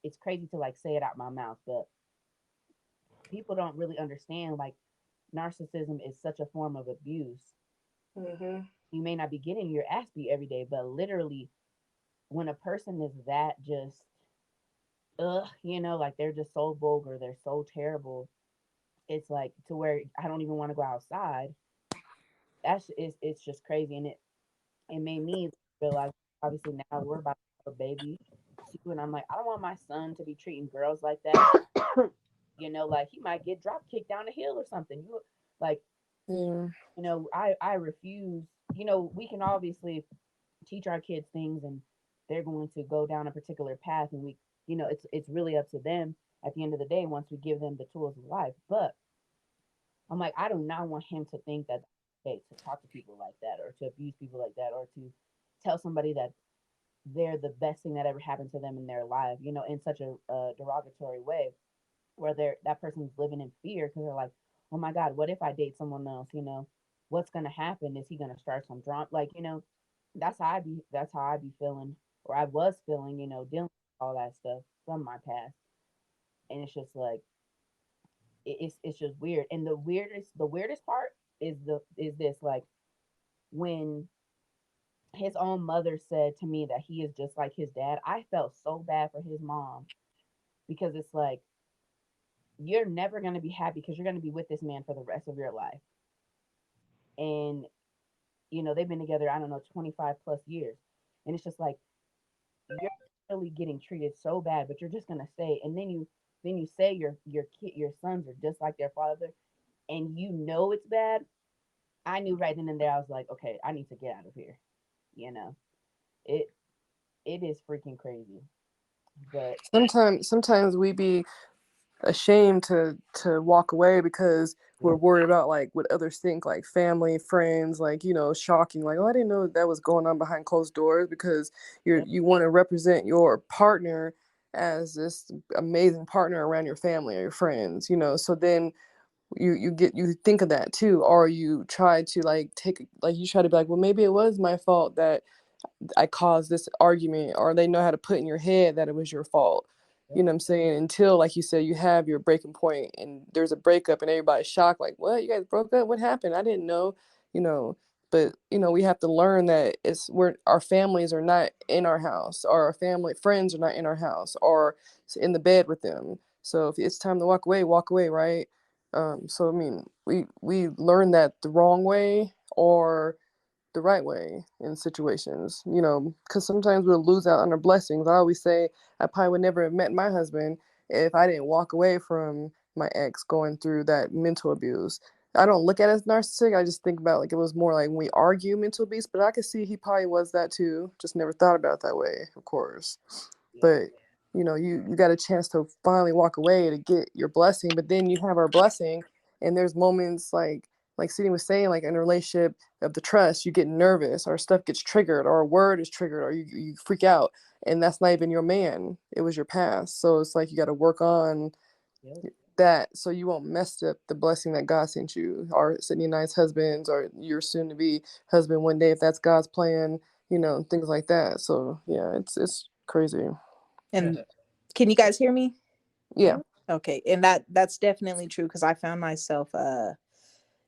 it's crazy to like say it out my mouth, but people don't really understand like narcissism is such a form of abuse. Mhm. You may not be getting your ass beat every day, but literally when a person is that just like they're just so vulgar, they're so terrible. It's like to where I don't even want to go outside. It's just crazy, and it made me realize. Obviously, now we're about a baby too, and I'm like, I don't want my son to be treating girls like that. Like he might get drop kicked down a hill or something. Like, Yeah. I refuse. We can obviously teach our kids things, and they're going to go down a particular path, and it's really up to them at the end of the day once we give them the tools of life. But I'm like, I do not want him to think that okay to talk to people like that or to abuse people like that or to tell somebody that they're the best thing that ever happened to them in their life, in such a derogatory way where that person's living in fear because they're like, oh my God, what if I date someone else? What's gonna happen? Is he gonna start some drama? Like, that's how I be feeling, or I was feeling, dealing with all that stuff from my past. And it's just like it's just weird. And the weirdest part is this, like, when his own mother said to me that he is just like his dad, I felt so bad for his mom because it's like you're never going to be happy because you're going to be with this man for the rest of your life. And they've been together, I don't know, 25 plus years. And it's just like you're really getting treated so bad, but you're just going to stay. And then you say your sons are just like their father, and it's bad. I knew right then and there, I was like, okay, I need to get out of here. You know, it it is freaking crazy. But Sometimes we be ashamed to walk away because we're yeah, worried about like what others think, like family, friends, like shocking, like, oh, I didn't know that was going on behind closed doors, because yeah, you want to represent your partner as this amazing partner around your family or your friends, so then you think of that too, or you try to like you try to be like, well, maybe it was my fault that I caused this argument, or they know how to put in your head that it was your fault. yeah, You know what I'm saying? Until, like you said, you have your breaking point and there's a breakup and everybody's shocked, like, what? You guys broke up? What happened? I didn't know, you know. But we have to learn that our families are not in our house, or our family friends are not in our house, or in the bed with them. So if it's time to walk away, right? So I mean, we learn that the wrong way or the right way in situations, because sometimes we'll lose out on our blessings. I always say I probably would never have met my husband if I didn't walk away from my ex going through that mental abuse. I don't look at it as narcissistic. I just think about like it was more like when we argue mental abuse, but I could see he probably was that too. Just never thought about it that way, of course. yeah, But you got a chance to finally walk away to get your blessing, but then you have our blessing, and there's moments like Sydney was saying, like in a relationship of the trust, you get nervous, or stuff gets triggered, or a word is triggered, or you freak out, and that's not even your man. It was your past. So it's like you got to work on yeah, that so you won't mess up the blessing that God sent you, or Sydney and I's husbands, or your soon to be husband one day if that's God's plan, things like that. So yeah, it's crazy. And can you guys hear me? Yeah. Okay. And that's definitely true because I found myself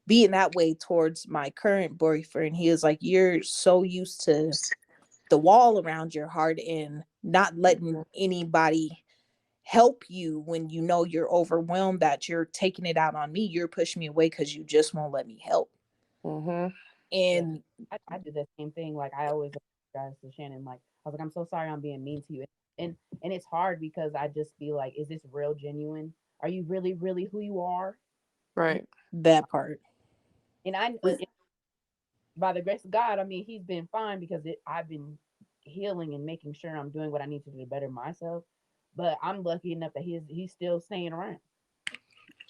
being that way towards my current boyfriend. He was like, you're so used to the wall around your heart and not letting anybody help you when you know you're overwhelmed, that you're taking it out on me. You're pushing me away because you just won't let me help. Mm-hmm. yeah. And I do the same thing. Like I always apologize to Shannon. Like I was like, I'm so sorry I'm being mean to you. And it's hard because I just be like, is this real, genuine? Are you really, really who you are? You Right. that part. and I and by the grace of God, I mean he's been fine because I've been healing and making sure I'm doing what I need to do to better myself. But I'm lucky enough that he's still staying around,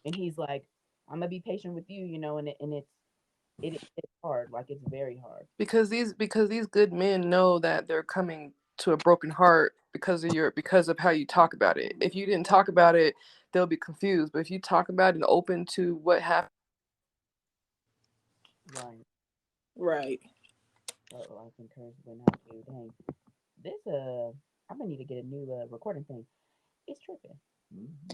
and he's like, I'm gonna be patient with you, and it's hard, like it's very hard. Because these good men know that they're coming to a broken heart because of how you talk about it. If you didn't talk about it, they'll be confused. But if you talk about it and open to what happened. Right. Right. Life encouragement how to dang. This I'm gonna need to get a new recording thing. It's tripping.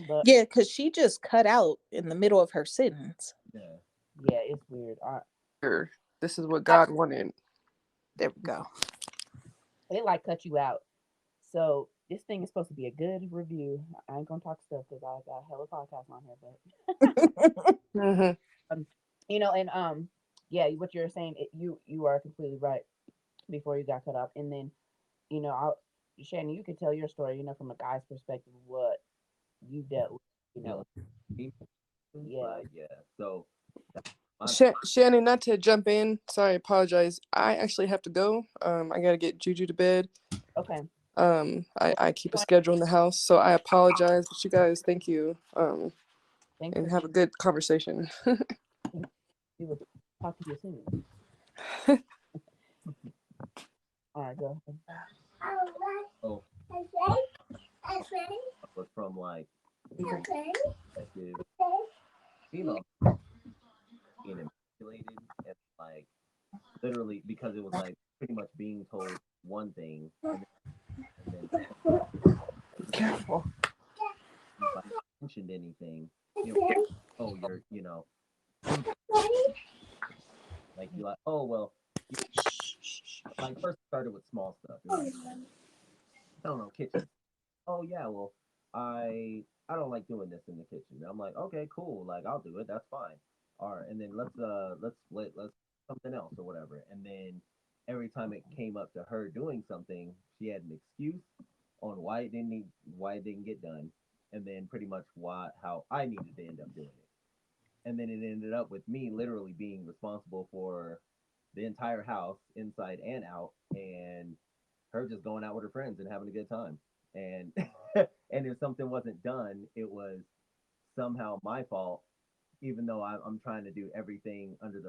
But Yeah, because she just cut out in the middle of her sentence. Yeah. yeah, it's weird. This is what I God wanted. There we go. It like cut you out. So this thing is supposed to be a good review. I ain't gonna talk stuff because I got hella podcasts on here, Mm-hmm. but and yeah, what you're saying, you are completely right. Before you got cut off, and then you know, I, Shannon, you could tell your story, from a guy's perspective, what you dealt with, you You know. know, Yeah. like yeah. So my Shannon, not to jump in. Sorry, I apologize. I actually have to go. I gotta get Juju to bed. Okay. Well, I keep a schedule in the house, so I apologize. But you guys, thank you. thanks for And have a good conversation. being. We will talk to you soon. All right, go ahead. oh was from like perspective, female being manipulated and like literally because it was like pretty much being told one thing and then Careful. anybody mentioned anything, it was, oh you like you like oh well you like first started with small stuff. It was like I don't know kitchen. Oh yeah, well I don't like doing this in the kitchen. I'm like okay cool like I'll do it that's fine. All right, and then let's split let's something else or whatever. And then every time it came up to her doing something, she had an excuse on why it didn't get done, and then pretty much why how I needed to end up doing it. And then it ended up with me literally being responsible for the entire house inside and out, and her just going out with her friends and having a good time. And and if something wasn't done, it was somehow my fault, even though I'm trying to do everything under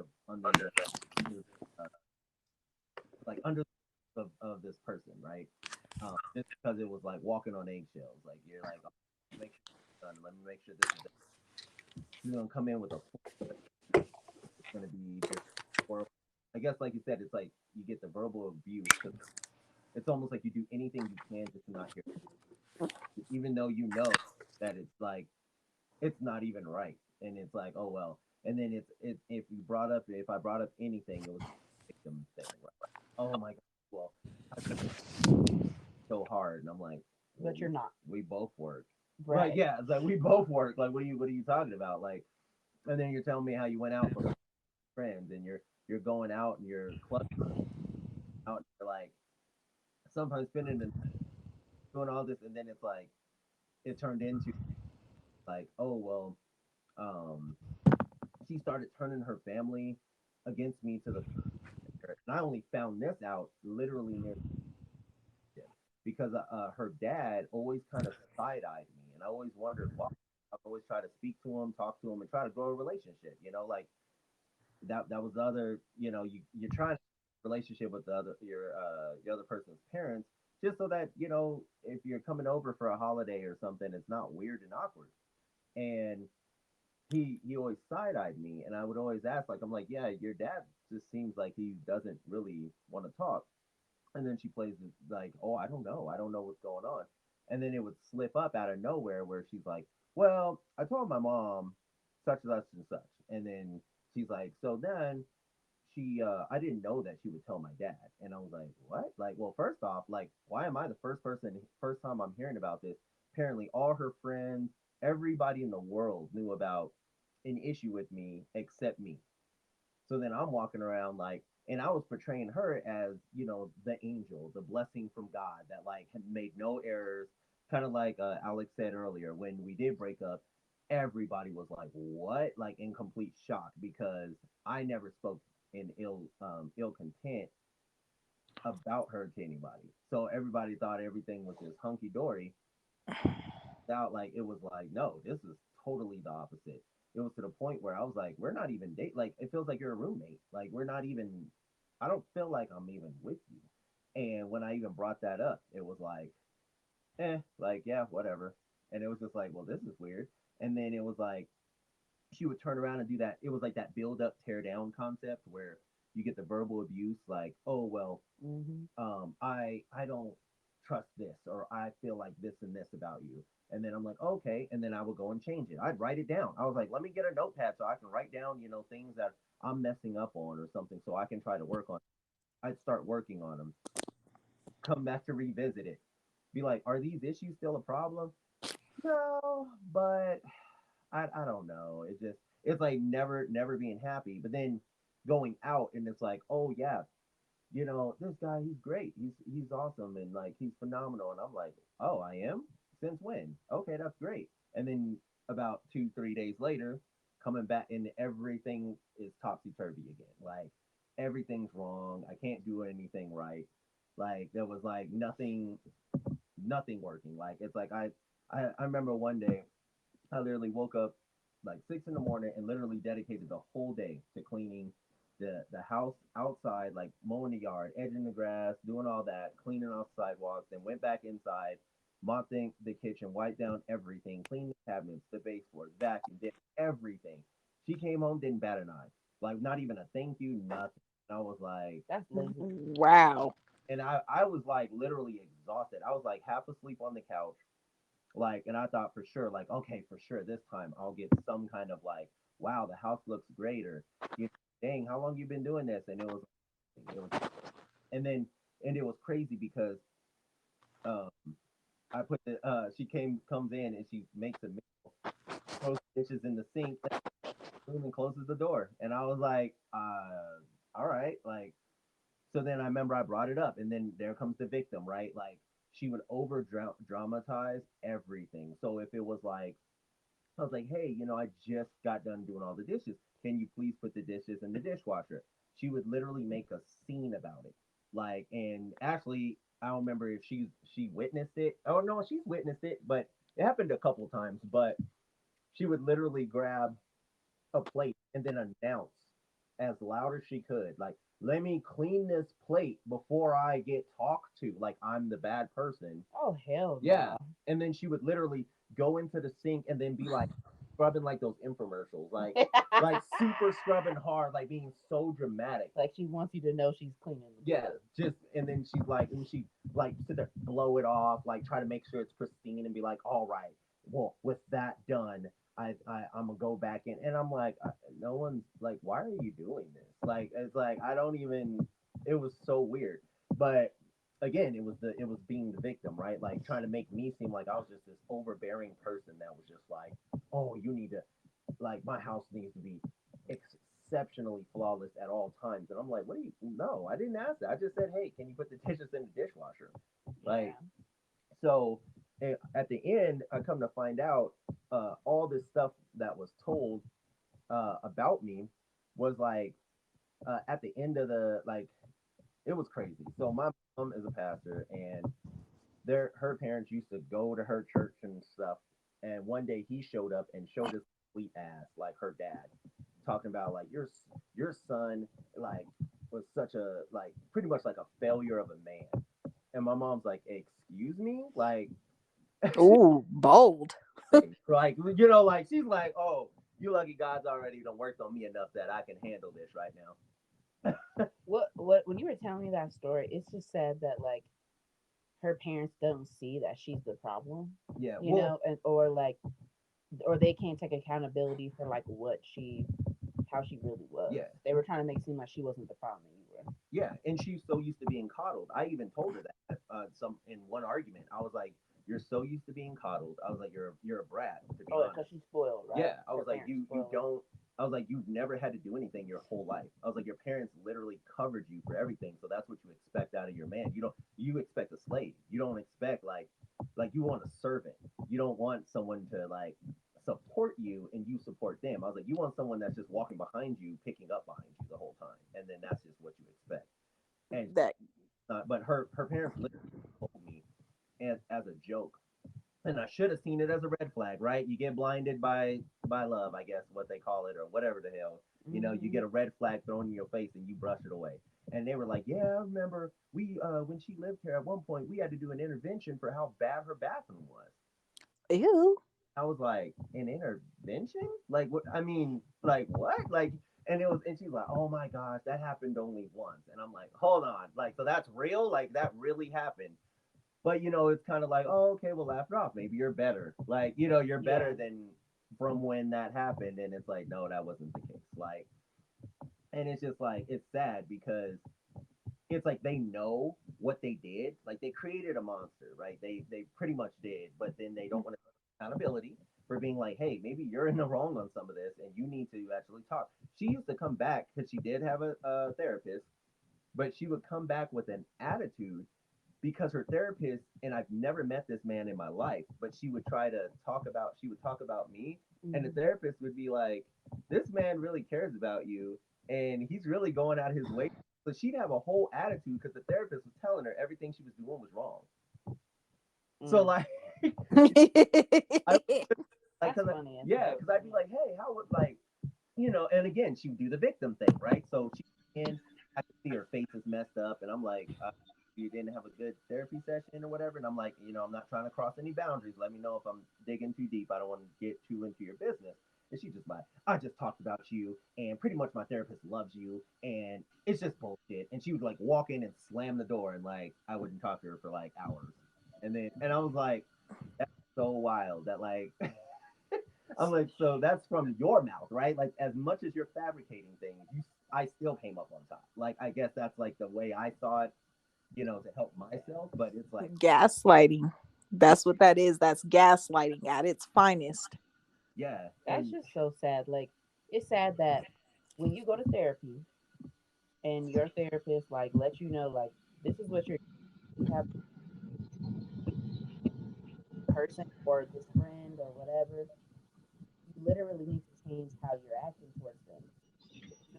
like under of this person, right? Just because it was like walking on eggshells. Like you're like, oh, make sure it's done. Let me make sure this is done. You're gonna come in with a it's gonna be just horrible. I guess like you said, it's like you get the verbal abuse because it's almost like you do anything you can just to not hear, even though you know that it's like it's not even right, and it's like oh well. And then if you brought up if I brought up anything, it was a victim thing. Right? Oh my god, well I could so hard, and I'm like, well But you're not. we both work. Right, Right. yeah, it's like we both work. Like what are you talking about? Like and then you're telling me how you went out for friends and you're going out and you're clubbing out and you're like sometimes spending the doing all this, and then it's like it turned into like oh well um she started turning her family against me to the and I only found this out literally near because her dad always kind of side-eyed me, and I always wondered why. I always try to speak to him, talk to him, and try to grow a relationship. Like that was the other. You're trying to relationship with the other your other person's parents, just so that if you're coming over for a holiday or something, it's not weird and awkward. And he always side-eyed me, and I would always ask, like, I'm like, yeah, your dad just seems like he doesn't really want to talk. And then she plays it like, oh, I don't know what's going on. And then it would slip up out of nowhere where she's like, well, I told my mom such and such and such. And then she's like, so then I didn't know that she would tell my dad. And I was like, what? Like, well, first off, like, why am I the first time I'm hearing about this? Apparently, all her friends, everybody in the world knew about an issue with me except me. So then I'm walking around like, and I was portraying her as, the angel, the blessing from God that like had made no errors. Kind of like Alex said earlier, when we did break up, everybody was like, "What?" Like in complete shock because I never spoke in ill content about her to anybody. So everybody thought everything was just hunky dory. Out like it was like, no, this is totally the opposite. It was to the point where I was like, we're not even date. Like it feels like you're a roommate. Like we're not even. I don't feel like I'm even with you. And when I even brought that up, it was like yeah, whatever. And it was just like, well, this is weird. And then it was like she would turn around and do that. It was like that build up, tear down concept where you get the verbal abuse, like, oh well, Mm-hmm. I don't trust this, or I feel like this and this about you. And then I'm like, okay, and then I would go and change it. I'd write it down. I was like, let me get a notepad so I can write down, things that I'm messing up on or something, so I can try to work on. I'd start working on them. Come back to revisit it. Be like, are these issues still a problem? No, but I don't know. It's like never being happy, but then going out and it's like, oh yeah, this guy, he's great. He's awesome and like he's phenomenal. And I'm like, oh, I am? Since when? Okay, that's great. And then about 2, 3 days later, coming back and everything is topsy turvy again. Like everything's wrong. I can't do anything right. Like there was like nothing working. Like it's like I remember one day I literally woke up like 6 in the morning and literally dedicated the whole day to cleaning the house outside, like mowing the yard, edging the grass, doing all that, cleaning off sidewalks, then went back inside, mopped the kitchen, wiped down everything, cleaned the cabinets, the baseboard, vacuumed, did everything. She came home, didn't bat an eye. Like not even a thank you, nothing. And I was like, That's lazy. Wow. and I was like literally exhausted. I was like half asleep on the couch, like, and I thought for sure, like, okay, for sure, this time I'll get some kind of like, wow, the house looks great, or dang, how long you been doing this? And it was, and then, and it was crazy because um, I put she comes in and she makes a meal, throws dishes in the sink, and closes the door, and I was like, all right, like, so then I remember I brought it up, and then there comes the victim, right? Like, she would over dramatize everything. So if it was like I was like, hey, I just got done doing all the dishes. Can you please put the dishes in the dishwasher? She would literally make a scene about it. Like, and actually, I don't remember if she witnessed it. Oh no, she's witnessed it, but it happened a couple times. But she would literally grab a plate and then announce as loud as she could, like, let me clean this plate before I get talked to, like I'm the bad person. Oh hell Yeah. no. And then she would literally go into the sink and then be like scrubbing like those infomercials, like super scrubbing hard, like being so dramatic. Like she wants you to know she's cleaning the Yeah, toilet. just and then she's like, and she like sit there, blow it off, like try to make sure it's pristine and be like, all right, well, with that done, I'm gonna go back in, and I'm like, no one's like, why are you doing this? Like, it's like I don't even. It was so weird, but again, it was being the victim, right? Like trying to make me seem like I was just this overbearing person that was just like, oh, you need to like my house needs to be exceptionally flawless at all times. And I'm like, what do you? No, I didn't ask that. I just said, hey, can you put the dishes in the dishwasher? Yeah. Like, so at the end, I come to find out all this stuff that was told about me was like at the end of the like it was crazy. So my mom is a pastor, and her parents used to go to her church and stuff. And one day he showed up and showed his sweet ass, like her dad, talking about like your son like was such a like pretty much like a failure of a man. And my mom's like, excuse me, like Ooh, bold. like like she's like, oh, you lucky God's already done worked on me enough that I can handle this right now. What when you were telling me that story, it's just sad that like her parents don't see that she's the problem, Yeah, you well, know, and or like or they can't take accountability for like what she how she really was. yeah, They were trying to make it seem like she wasn't the problem you were. yeah, and she's so used to being coddled. I even told her that some in one argument. I was like, "You're so used to being coddled." I was like, "You're a brat, to be Oh, because honest." she's spoiled, right? Yeah, I Her was like, parents "You spoiled her. don't." I was like, "You've never had to do anything your whole life." I was like, "Your parents literally covered you for everything, so that's what you expect out of your man. You expect a slave. You don't expect like you want a servant. You don't want someone to like support you and you support them." I was like, "You want someone that's just walking behind you, picking up behind you the whole time, and then that's just what you expect." And That but her parents literally told me as a joke, and I should have seen it as a red flag, right? You get blinded by love, I guess what they call it, or whatever the hell. You Mm-hmm. get a red flag thrown in your face and you brush it away. And they were like, "Yeah, I remember we when she lived here at one point, we had to do an intervention for how bad her bathroom was." ew. I was like, "An intervention? Like what? I mean, like what? Like?" And it was, and she's like, "Oh my gosh, that happened only once." And I'm like, "Hold on, like so that's real? Like that really happened?" But it's kind of like, oh, okay, we'll laugh it off. Maybe you're better. Like, you're Yeah. better than from when that happened. And it's like, no, that wasn't the case. Like, and it's just like it's sad because it's like they know what they did. Like they created a monster, right? They pretty much did, but then they don't want to accountability for being like, hey, maybe you're in the wrong on some of this, and you need to actually talk. She used to come back because she did have a therapist, but she would come back with an attitude because her therapist, and I've never met this man in my life, but she would talk about me, and the Mhm. therapist would be like, this man really cares about you, and he's really going out his way. So she'd have a whole attitude because the therapist was telling her everything she was doing was wrong. So Mm. like, I like, That's cause funny as yeah, hell. because I'd be like, hey, how would like, and again, she would do the victim thing, right? So she in, I could see her face is messed up, and I'm like, you didn't have a good therapy session or whatever, and I'm like, I'm not trying to cross any boundaries. Let me know if I'm digging too deep. I don't want to get too into your business. And she just like, I just talked about you, and pretty much my therapist loves you, and it's just bullshit. And she would like walk in and slam the door, and like I wouldn't talk to her for like hours, and I was like, that's so wild that like I'm like, so that's from your mouth, right? Like, as much as you're fabricating things, I still came up on top. Like, I guess that's like the way I saw it, to help myself. But it's like, Gaslighting. That's what that is. That's gaslighting at its finest. yeah, That's and just so sad. Like, it's sad that when you go to therapy and your therapist like lets you know like this is what you have person or this friend or whatever, you literally need to change how you're acting towards them.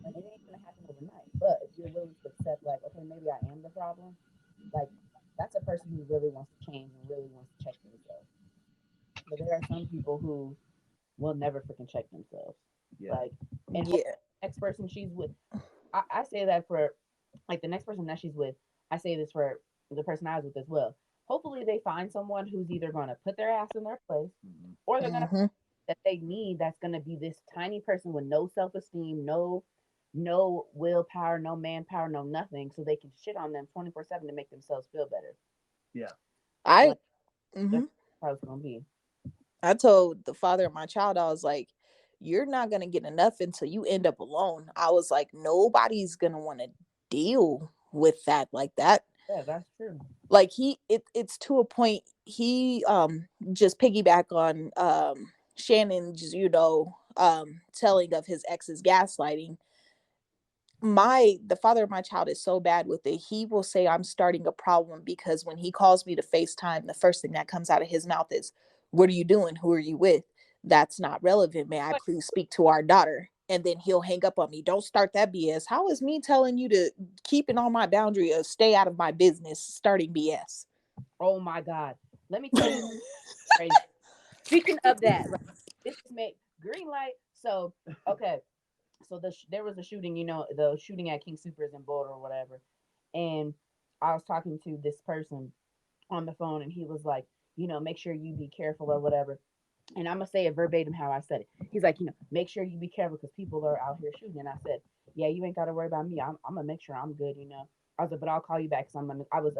And it ain't gonna happen overnight. But if you're willing to accept like, okay, maybe I am the problem, like that's a person who really wants to change and really wants to check themselves. But there are some people who will never freaking check themselves. yeah, Like, and hope Yeah. the next person she's with, I say that for like the next person that she's with, I say this for the person I was with as well. Hopefully they find someone who's either gonna put their ass in their place mm-hmm. or they're gonna Mm-hmm. that they need that's gonna be this tiny person with no self esteem, no willpower, no manpower, no nothing, so they can shit on them 24/7 to make themselves feel better. Yeah, I Like hmm that's how it's gonna be. I told the father of my child, I was like, you're not gonna get enough until you end up alone. I was like, nobody's gonna want to deal with that like that. Yeah, that's true. Like it's to a point he just piggyback on Shannon's, telling of his ex's gaslighting. The father of my child is so bad with it. He will say I'm starting a problem because when he calls me to FaceTime, the first thing that comes out of his mouth is, what are you doing? Who are you with? That's not relevant. May I But please speak to our daughter? And then he'll hang up on me. Don't start that BS. How is me telling you to keep it on my boundary of stay out of my business starting BS? oh my god, let me tell you crazy. Speaking of that, right? This just made green light. So okay, so there was a shooting, the shooting at King Supers in Boulder or whatever, and I was talking to this person on the phone, and he was like, make sure you be careful or whatever. And I'm gonna say it verbatim how I said it. He's like, make sure you be careful because people are out here shooting. And I said, yeah, you ain't gotta worry about me. I'm gonna make sure I'm good. I was like, but I'll call you back because I was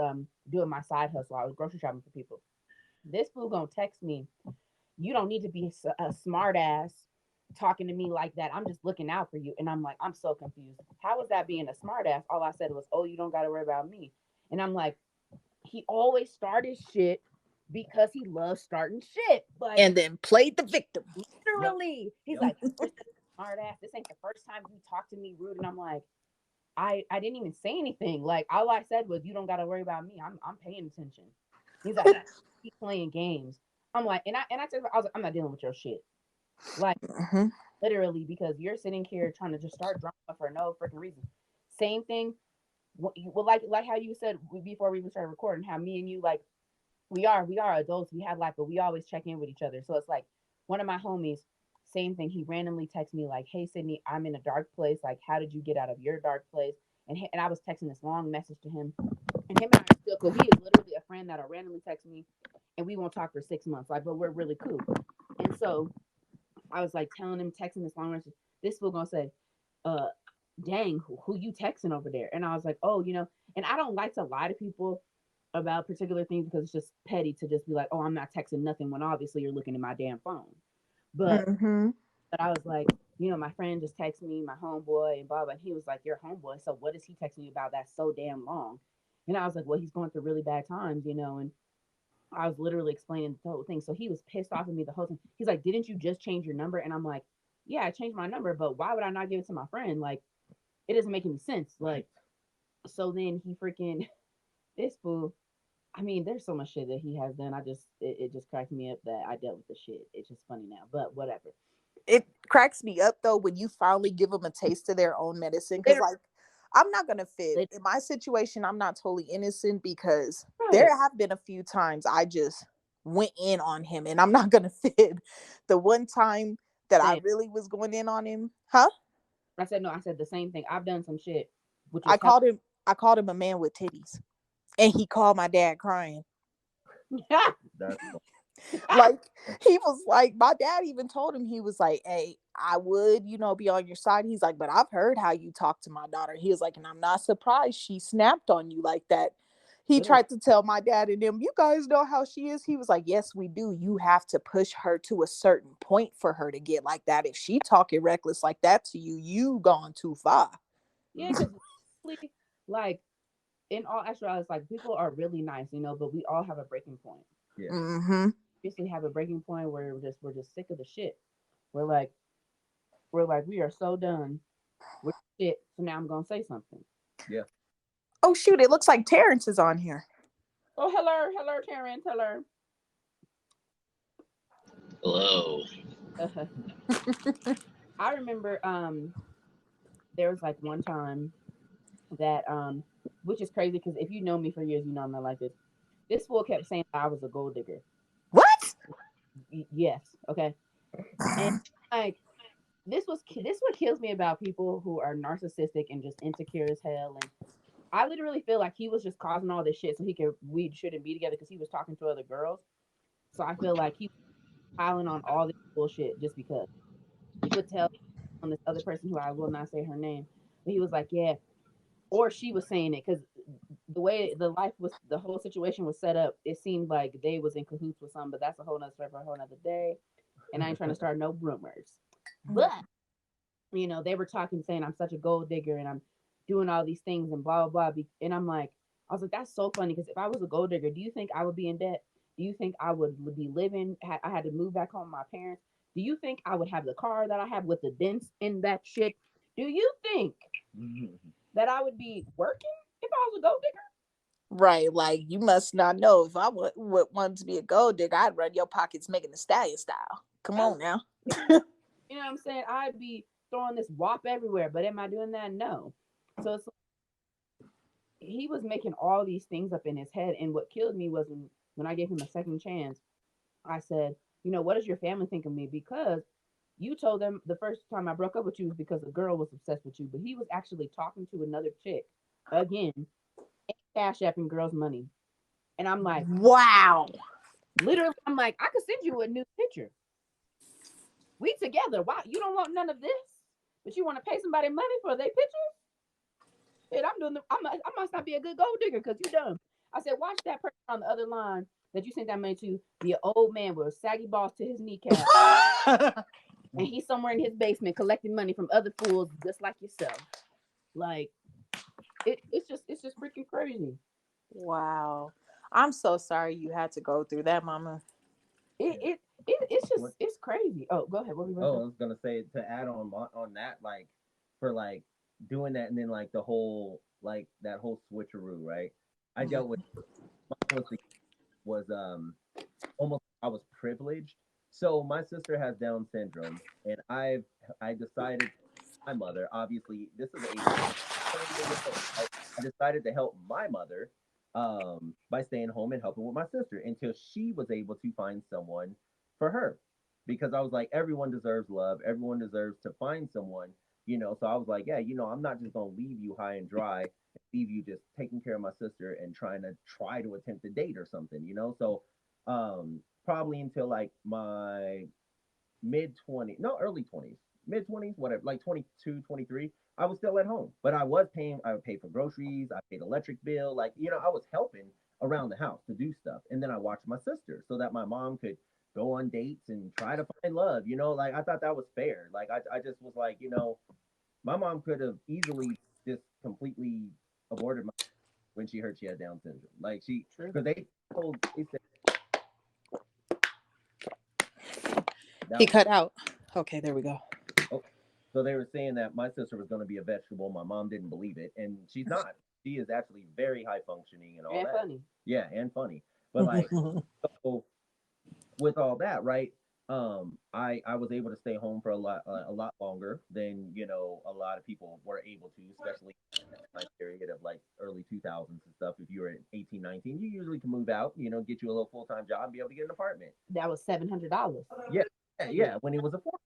doing my side hustle. I was grocery shopping for people. This fool gonna text me, you don't need to be a smart ass talking to me like that. I'm just looking out for you. And I'm like, I'm so confused. How was that being a smart ass? All I said was, oh, you don't got to worry about me. And I'm like, he always started shit because he loves starting shit. Like, And then played the victim. yep, literally. He's yep, like, you're such a smart ass. This ain't the first time you talked to me rude. And I'm like, I didn't even say anything. Like, all I said was, you don't got to worry about me. I'm paying attention. He's like, keep playing games. I'm like, I was like, I'm not dealing with your shit. Like Hmm. literally, because you're sitting here trying to just start drama for no freaking reason. Same thing. Well, like how you said before we even started recording, how me and you like we are adults. We have life, but we always check in with each other. So it's like one of my homies, same thing. He randomly texts me like, "Hey Sydney, I'm in a dark place. Like, how did you get out of your dark place?" And I was texting this long message to him, and him and I are still cool. He is literally a friend that'll randomly text me, and we won't talk for 6 months. Like, but we're really cool. And so I was like telling him, texting this long message. This fool gonna say, uh, dang, who you texting over there? And I was like, oh, and I don't like to lie to people about particular things because it's just petty to just be like, oh, I'm not texting nothing when obviously you're looking at my damn phone. But Hmm. I was like, my friend just texted me, my homeboy, and blah blah. And he was like, your homeboy. So what is he texting you about that's so damn long? And I was like, well, he's going through really bad times. And I was literally explaining the whole thing. So he was pissed off at me the whole time. He's like, didn't you just change your number? And I'm like, yeah, I changed my number, but why would I not give it to my friend? Like, it doesn't make any sense. right, Like, So then he freaking this fool. I mean, there's so much shit that he has done. It just cracks me up that I dealt with the shit. It's just funny now, but whatever. It cracks me up though when you finally give them a taste of their own medicine. Because Literally, like, I'm not gonna fib. In my situation, I'm not totally innocent because there right. have been a few times I just went in on him, and I'm not gonna fib. The one time that I Same. really was going in on him, huh? I said no. I said the same thing. I've done some shit, which I was hell. called him. I called him a man with titties, and he called my dad crying. That's Like, he was like, my dad even told him, he was like, hey, I would, be on your side. He's like, but I've heard how you talk to my daughter. He was like, and I'm not surprised she snapped on you like that. He Literally. tried to tell my dad and them, you guys know how she is. He was like, yes, we do. You have to push her to a certain point for her to get like that. If she talking reckless like that to you, you gone too far. Yeah, because like in all actuality, it's like people are really nice, but we all have a breaking point. yeah, Mm-hmm. Basically, have a breaking point where we're just sick of the shit. We're like we are so done with shit. So now I'm gonna say something. yeah. Oh, shoot. It looks like Terrence is on here. Oh, hello, Terrence, hello. Hello. I remember there was like one time that which is crazy because if you know me for years, you know I'm not like this. This fool kept saying I was a gold digger. What? Yes, okay, and like this what kills me about people who are narcissistic and just insecure as hell. And I literally feel like he was just causing all this shit so we shouldn't be together because he was talking to other girls. So I feel like he was piling on all this bullshit just because he would tell on this other person who I will not say her name, but he was like, yeah, or she was saying it because the way the whole situation was set up, it seemed like they was in cahoots with something. But that's a whole nother story for a whole nother day. And I ain't trying to start no rumors, but they were talking, saying I'm such a gold digger and I'm doing all these things and blah blah blah. And I'm like, I was like, that's so funny because if I was a gold digger, do you think I would be in debt? Do you think I would be living? I had to move back home with my parents. Do you think I would have the car that I have with the dents in that shit? Do you think that I would be working if I was a gold digger? Right, like you must not know if I would want to be a gold digger, I'd run your pockets making the stallion style. Come Hell, on now. you know what I'm saying? I'd be throwing this WAP everywhere, but am I doing that? No. So it's he was making all these things up in his head. And what killed me was when I gave him a second chance, I said, what does your family think of me? Because you told them the first time I broke up with you was because a girl was obsessed with you, but he was actually talking to another chick again, cash apping girls' money. And I'm like, Wow. literally, I'm like, I could send you a new picture. We together. Why you don't want none of this? But you want to pay somebody money for their picture? Shit, I must not be a good gold digger because you dumb. I said, watch that person on the other line that you sent that money to be an old man with a saggy balls to his kneecap, and he's somewhere in his basement collecting money from other fools just like yourself. Like it's just freaking crazy. Wow. I'm so sorry you had to go through that, mama. It Yeah. it, it's just What? it's crazy. Oh, go ahead. What were you Oh, gonna I was gonna say to add on that, like for like doing that, and then like the whole like that whole switcheroo, right? I Mm. dealt with mine was almost I was privileged. So my sister has Down syndrome, and I decided my mother, obviously this is the age of 38 years old. I decided to help my mother by staying home and helping with my sister until she was able to find someone for her. Because I was like, everyone deserves love, everyone deserves to find someone. So I was like, yeah, I'm not just gonna leave you high and dry, leave you just taking care of my sister and try to attempt a date or something. So probably until like my mid 20s, no, early 20s, mid 20s, whatever, like 22, 23, I was still at home. But I would pay for groceries, I paid electric bill, like, I was helping around the house to do stuff. And then I watched my sister so that my mom could go on dates and try to find love. Like I thought that was fair. Like I just was like, my mom could have easily just completely aborted my when she heard she had Down syndrome. Like true? because they said that He was cut out. Okay, there we go. okay. So they were saying that my sister was going to be a vegetable. My mom didn't believe it, and she's not. She is actually very high functioning and all And that. funny. Yeah, and funny. But like, so with all that, right? I was able to stay home for a lot longer than a lot of people were able to, especially time period of like early 2000s and stuff. If you were 18, 19, you usually can move out, get you a little full time job, and be able to get an apartment. That was $700. Yeah, yeah. When it was affordable,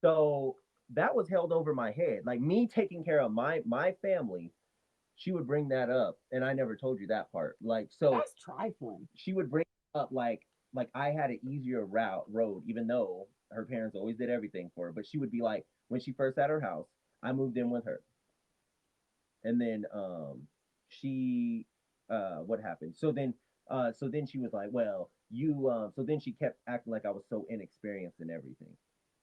so that was held over my head. Like me taking care of my family, she would bring that up, and I never told you that part. Like so, That's trifling. she would bring up like I had an easier road, even though her parents always did everything for her. But she would be like, when she first had her house, I moved in with her, and then she what happened? So then she was like, well, you so then she kept acting like I was so inexperienced in everything.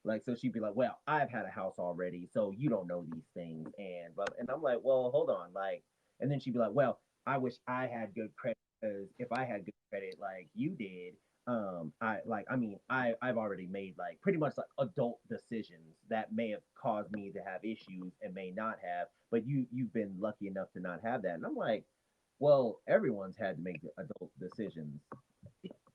Like so she'd be like, well, I've had a house already, so you don't know these things, and I'm like, well, hold on, like, and then she'd be like, well, I wish I had good credit because if I had good credit like you did, I've already made like pretty much like adult decisions that may have caused me to have issues and may not have, but you've been lucky enough to not have that. And I'm like, well, everyone's had to make adult decisions,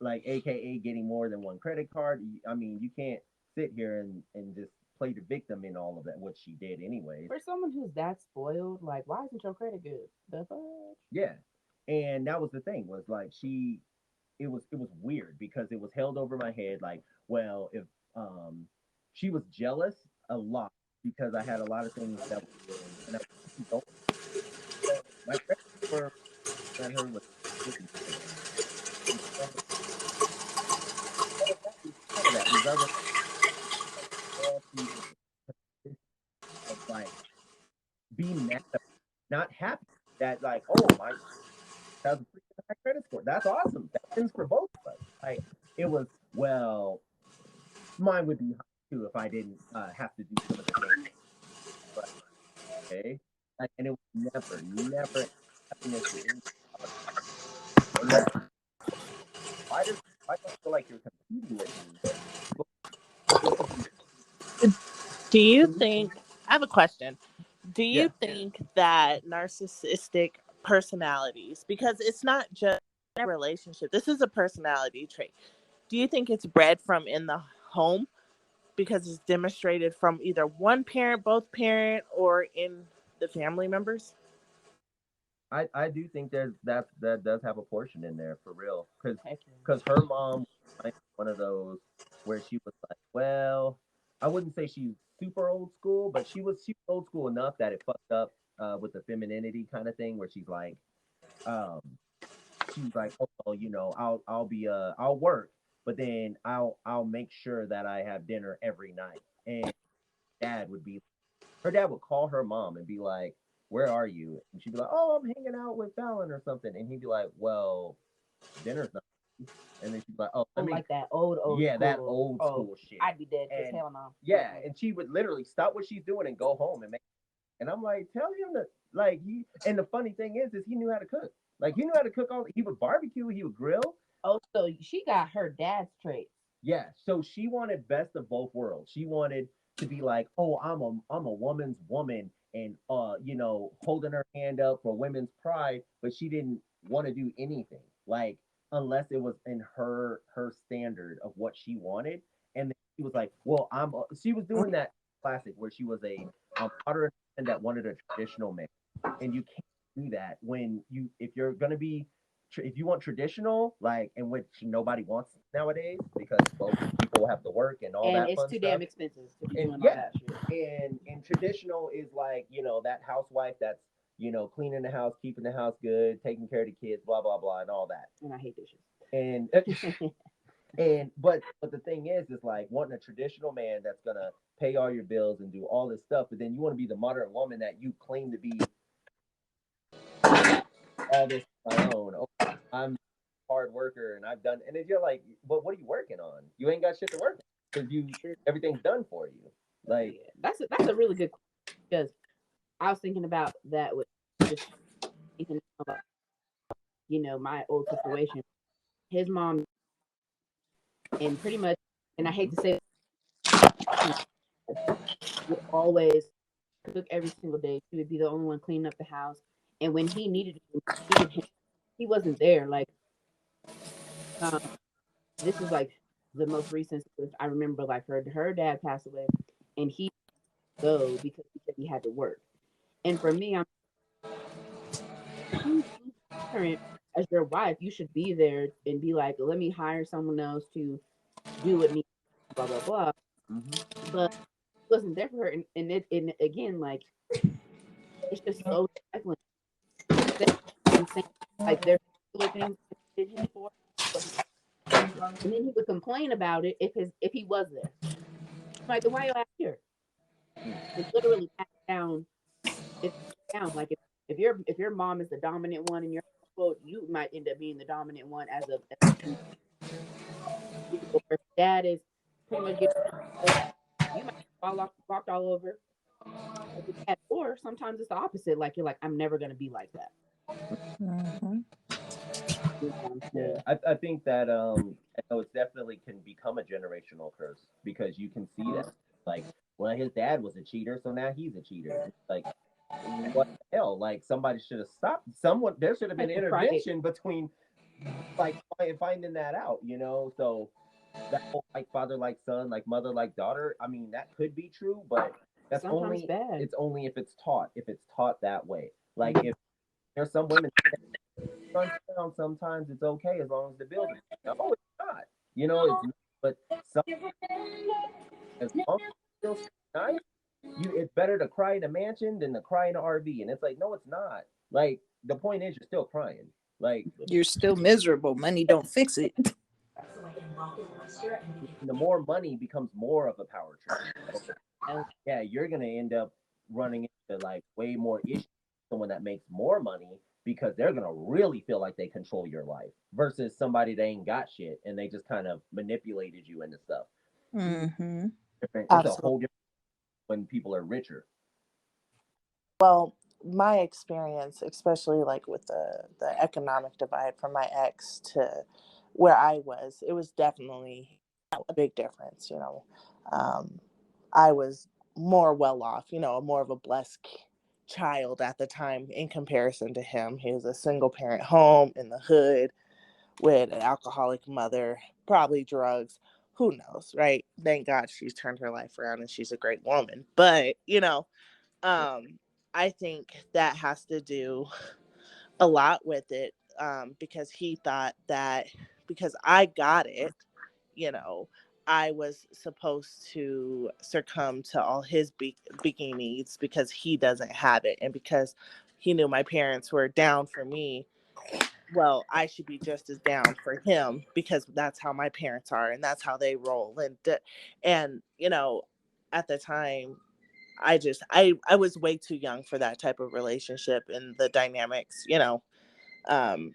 like AKA getting more than one credit card. I mean, you can't sit here and just play the victim in all of that, what she did anyways. For someone who's that spoiled, like, why isn't your credit good? The fuck? Yeah. And that was the thing, was like it was weird because it was held over my head like, well, if um she was jealous a lot because I had a lot of things that were doing, and I don't my credit score at her was really good. And all of that, regardless of all these of like being mad, not happy that like, oh, my has a pretty high credit score. That's awesome. That wins for both of us. Like it was, well, mine would be high too if I didn't have to do some of the same things. But okay, like, and it was never happiness with any. And then why do I feel like you're competing with me? But it could be. Do you Mhm. think, I have a question. Do you Yeah, think that narcissistic personalities, because it's not just a relationship, this is a personality trait. Do you think it's bred from in the home because it's demonstrated from either one parent, both parent, or in the family members? I do think that does have a portion in there for real, Heck because her mom was like one of those where she was like, well, I wouldn't say she's super old school, but she was old school enough that it fucked up with the femininity kind of thing, where um she's like, oh, well, I'll work, but then I'll make sure that I have dinner every night. And dad would be her dad would call her mom and be like, where are you? And she'd be like, oh, I'm hanging out with Fallon or something. And he'd be like, well, dinner's not ready. And then she'd be like, oh, Oh, let me, like that old yeah, that school. old Oh, school shit. I'd be dead because And hell no. yeah, and she would literally stop what she's doing and go home and make. And I'm like, tell him to like he. And the funny thing is he knew how to cook. Like he knew how to cook all. He would barbecue. He would grill. Oh, so she got her dad's traits. Yeah. So she wanted best of both worlds. She wanted to be like, oh, I'm a woman's woman, and holding her hand up for women's pride, but she didn't want to do anything like unless it was in her standard of what she wanted. And then she was like, well, she was doing that classic where she was a modern woman that wanted a traditional man, and you can't do that when you if you're gonna be if you want traditional, like in which nobody wants nowadays because well, people have to work and all And that it's fun too stuff. damn expensive to be And doing all yeah, that shit. and traditional is like that housewife that's cleaning the house, keeping the house good, taking care of the kids, blah blah blah, and all that. And I hate dishes. And and but the thing is like wanting a traditional man that's gonna pay all your bills and do all this stuff, but then you want to be the modern woman that you claim to be all this on my own. Oh, I'm hard worker and I've done and then you're like, but what are you working on? You ain't got shit to work on because you True. everything's done for you. Like, Yeah, that's a really good question because I was thinking about that with just thinking about my old situation. His mom and pretty much, and I hate to say, it, would always cook every single day. She would be the only one cleaning up the house, and when he needed him, he wasn't there. Like, um, this is like the most recent. I remember like her dad passed away, and he go because he said he had to work. And for me, you parent as your wife, you should be there and be like, let me hire someone else to do what needs, blah blah blah. Mm-hmm. But he wasn't there for her, and again, like it's just so trifling. And saying like there's particular things I did him for, but and then he would complain about it if he was there. I'm like, then why are you out here? It's literally passed down. It's down. Like if your mom is the dominant one in your household, you might end up being the dominant one as a or if dad is pretty much getting you might walked all over the dad. Or sometimes it's the opposite. Like you're like, I'm never gonna be like that. Mm-hmm. You know what I'm Yeah, saying? I think that I know it's definitely can become a generational curse because you can see that like well his dad was a cheater so now he's a cheater. Like what the hell? Like somebody should have stopped someone. There should have been Right. intervention between like finding that out. So that whole like father like son like mother like daughter. I mean that could be true, but that's Sometimes only bad. it's only if it's taught that way. Like Mm-hmm. if there's some women runs down, sometimes it's okay as long as the building. No, it's not. It's not. But some, as long as it feels nice, it's better to cry in a mansion than to cry in an RV. And it's like, no, it's not. Like the point is, you're still crying. Like You're still miserable. Money don't fix it. the more money becomes more of a power trip. So, yeah, you're gonna end up running into like way more issues with someone that makes more money because they're gonna really feel like they control your life versus somebody that ain't got shit and they just kind of manipulated you into stuff. Mm-hmm. Different. It's a Absolutely. whole different when people are richer. Well, my experience, especially like with the economic divide from my ex to where I was, it was definitely a big difference. Um, I was more well off, more of a blessed child at the time in comparison to him. He was a single parent home in the hood with an alcoholic mother, probably drugs. Who knows, right? Thank God she's turned her life around and she's a great woman. But, um, I think that has to do a lot with it, because he thought that because I got it, you know, I was supposed to succumb to all his speaking needs because he doesn't have it. And because he knew my parents were down for me, well, I should be just as down for him because that's how my parents are and that's how they roll. And at the time, I was way too young for that type of relationship and the dynamics, um,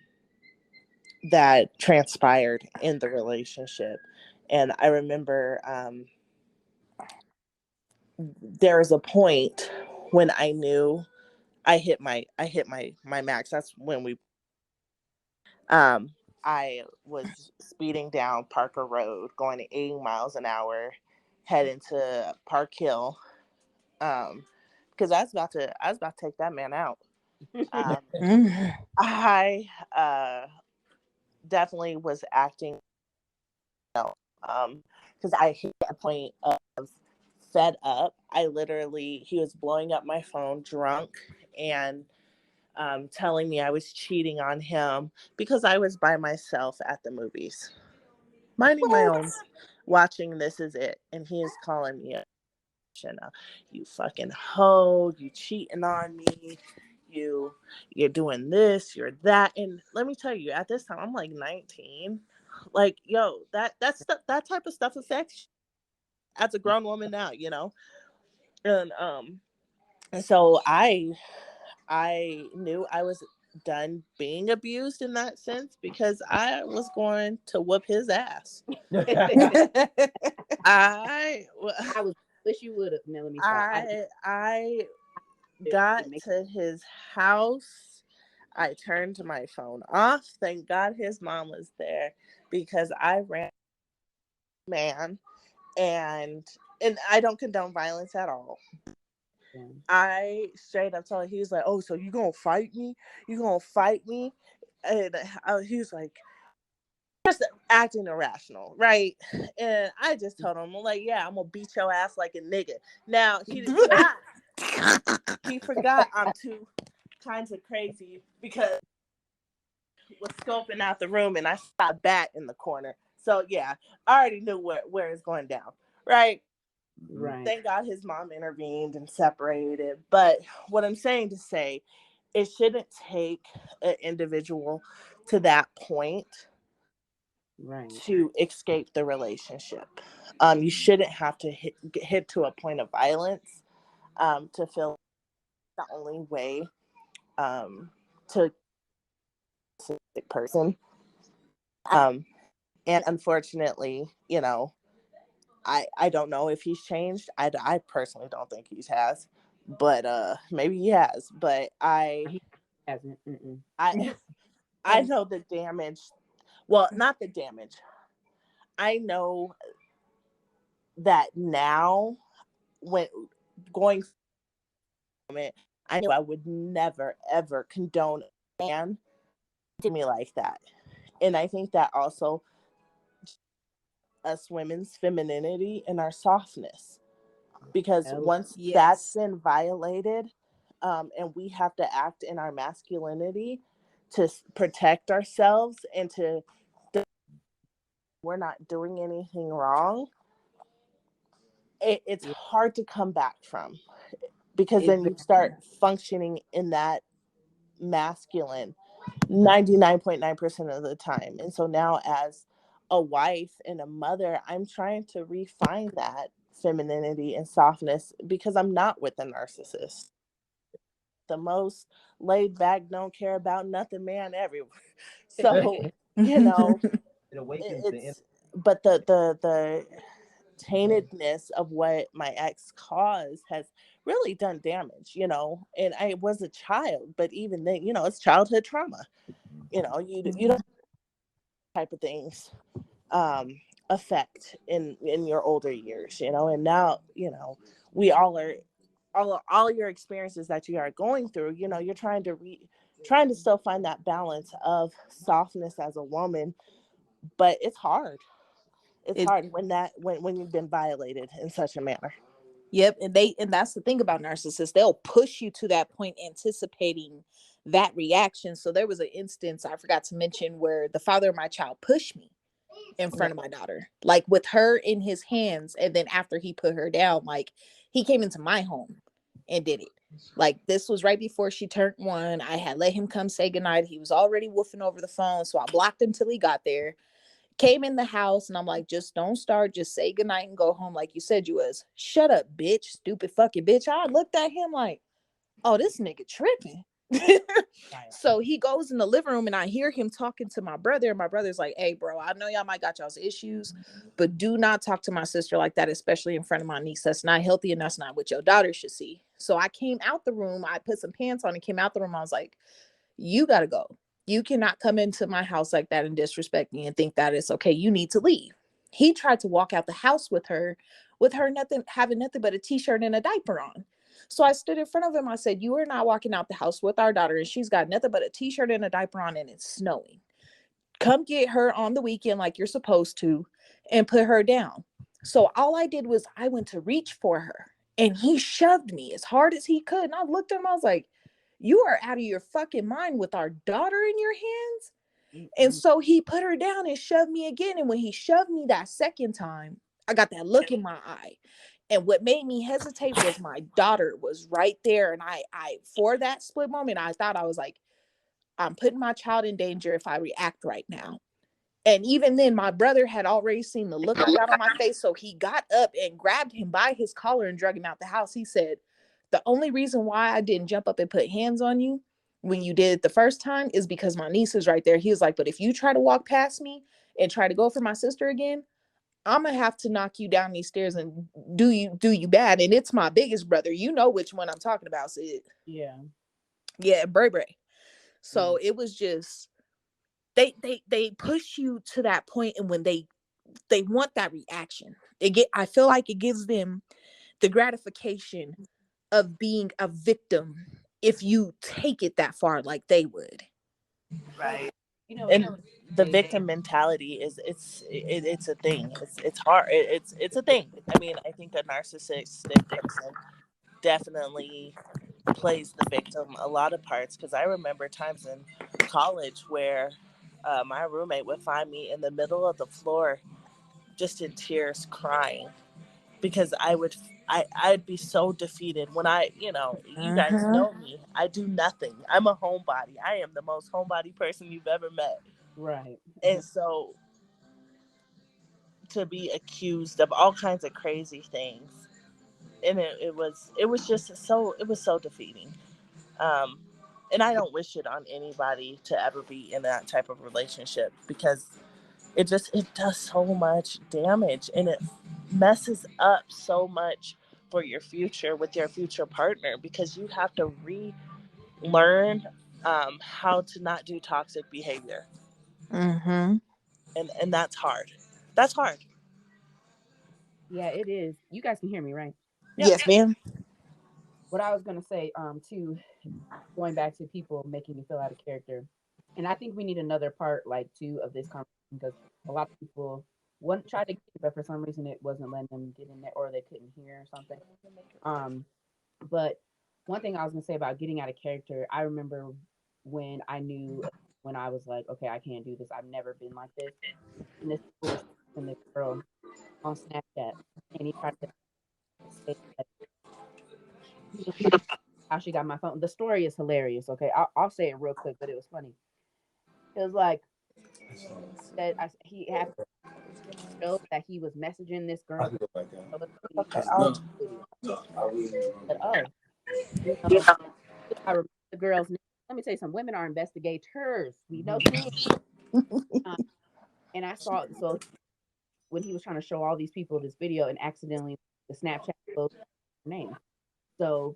that transpired in the relationship. And I remember, there was a point when I knew I hit my max. That's when um I was speeding down Parker Road, going at 80 miles an hour, heading to Park Hill, because I was about to take that man out. Um, Mm-hmm. I definitely was acting, because I hit a point of fed up. He was blowing up my phone drunk and telling me I was cheating on him because I was by myself at the movies, minding my own, What? watching This Is It. And he is calling me you fucking hoe, you cheating on me, you're doing this, you're that. And let me tell you, at this time I'm like 19. Like, yo, that type of stuff affects you as a grown woman now, and so I knew I was done being abused in that sense because I was going to whoop his ass. I I was wish you would have. No, let me stop. I It got makes to his house. I turned my phone off. Thank God his mom was there because I ran man and I don't condone violence at all. Yeah. I straight up told him, he was like, "Oh, so you gonna fight me? You gonna fight me?" And he was like, just acting irrational, right? And I just told him, I'm like, "Yeah, I'm gonna beat your ass like a nigga." Now he forgot. He forgot I'm two kinds of crazy because was scoping out the room and I saw a bat in the corner. So yeah, I already knew where it's going down, right? Mm-hmm. Right. Thank God his mom intervened and separated it. But what I'm saying to say, it shouldn't take an individual to that point Right. to escape the relationship. You shouldn't have to hit to a point of violence to feel the only way to a sick person. Um, and unfortunately, I don't know if he's changed. I personally don't think he has, but maybe he has. But He hasn't. Mm-mm. I I know the damage. Well, not the damage. I know that now when going from it, I knew I would never ever condone a man to me like that. And I think that also us women's femininity and our softness, because Hell, once that's Yes. been violated, and we have to act in our masculinity to protect ourselves and to we're not doing anything wrong, it's yeah. hard to come back from, because It's then very, you start functioning in that masculine 99.9% of the time. And so now as a wife and a mother, I'm trying to refine that femininity and softness because I'm not with a narcissist. The most laid back, don't care about nothing man everywhere. So, you know, It awakens the inner. it's but the taintedness of what my ex caused has really done damage, and I was a child, but even then, it's childhood trauma. You don't type of things um affect in your older years, and now, we all are all your experiences that you are going through, you're trying to still find that balance of softness as a woman, but it's It hard when you've been violated in such a manner. Yep, and that's the thing about narcissists. They'll push you to that point anticipating that reaction. So there was an instance I forgot to mention where the father of my child pushed me in Yeah. front of my daughter, like with her in his hands, and then after he put her down, like he came into my home and did it. Like this was right before she turned 1. I had let him come say goodnight. He was already woofing over the phone, so I blocked him till he got there. Came in the house and I'm like, just don't start, just say goodnight and go home like you said you was. Shut up, bitch, stupid fucking bitch. I looked at him like, oh, this nigga tripping. right. So he goes in the living room and I hear him talking to my brother. And my brother's like, hey, bro, I know y'all might got y'all's issues, but do not talk to my sister like that, especially in front of my niece. That's not healthy and that's not what your daughter should see. So I came out the room. I put some pants on and came out the room. I was like, you got to go. You cannot come into my house like that and disrespect me and think that it's okay. You need to leave. He tried to walk out the house with her nothing, having nothing but a t-shirt and a diaper on. So I stood in front of him. I said, you are not walking out the house with our daughter and she's got nothing but a t-shirt and a diaper on and it's snowing. Come get her on the weekend like you're supposed to and put her down. So all I did was I went to reach for her and he shoved me as hard as he could. And I looked at him, I was like, you are out of your fucking mind with our daughter in your hands. And Mm-mm. so he put her down and shoved me again. And when he shoved me that second time, I got that look in my eye. And what made me hesitate was my daughter was right there. And I for that split moment, I thought, I was like, I'm putting my child in danger if I react right now. And even then, my brother had already seen the look I got on my face. So he got up and grabbed him by his collar and dragged him out the house. He said, the only reason why I didn't jump up and put hands on you when you did it the first time is because my niece is right there. He was like, but if you try to walk past me and try to go for my sister again, I'm gonna have to knock you down these stairs and do you bad. And it's my biggest brother. You know which one I'm talking about, Sid. Yeah. Yeah, Bray Bray. Yeah. So it was just they push you to that point, and when they want that reaction, I feel like it gives them the gratification of being a victim if you take it that far like they would. Right. Right. You know, it's And so the interesting. victim mentality is it's a thing. It's hard. It's a thing. I mean, I think a narcissistic person definitely plays the victim a lot of parts, because I remember times in college where my roommate would find me in the middle of the floor just in tears crying, because I'd be so defeated when you guys Mm-hmm. know me. I do nothing. I'm a homebody. I am the most homebody person you've ever met. Right. And so to be accused of all kinds of crazy things, and it was just so, it was so defeating. um and I don't wish it on anybody to ever be in that type of relationship, because it does so much damage, and it messes up so much for your future with your future partner, because you have to relearn how to not do toxic behavior. Mm-hmm. And that's hard. That's hard. Yeah, it is. You guys can hear me, right? Yep. Yes, ma'am. What I was gonna say, too, going back to people making you feel out of character, and I think we need another part, like two, of this conversation because a lot of people one tried to get it, but for some reason it wasn't letting them get in there, or they couldn't hear or something. Um, but one thing I was gonna say about getting out of character, I remember when I knew when I was like, okay, I can't do this. I've never been like this. And this people was and this girl on Snapchat, and he tried to say that he was trying to how she got my phone. The story is hilarious. Okay, I'll say it real quick, but it was funny. It was like that he had showed that he was messaging this girl. Okay. I'll. Video. But oh, you know, I remember the girl's name. Let me tell you something. Women are investigators. We know who. Uh, and I saw so when he was trying to show all these people this video and accidentally the Snapchat closed her name. So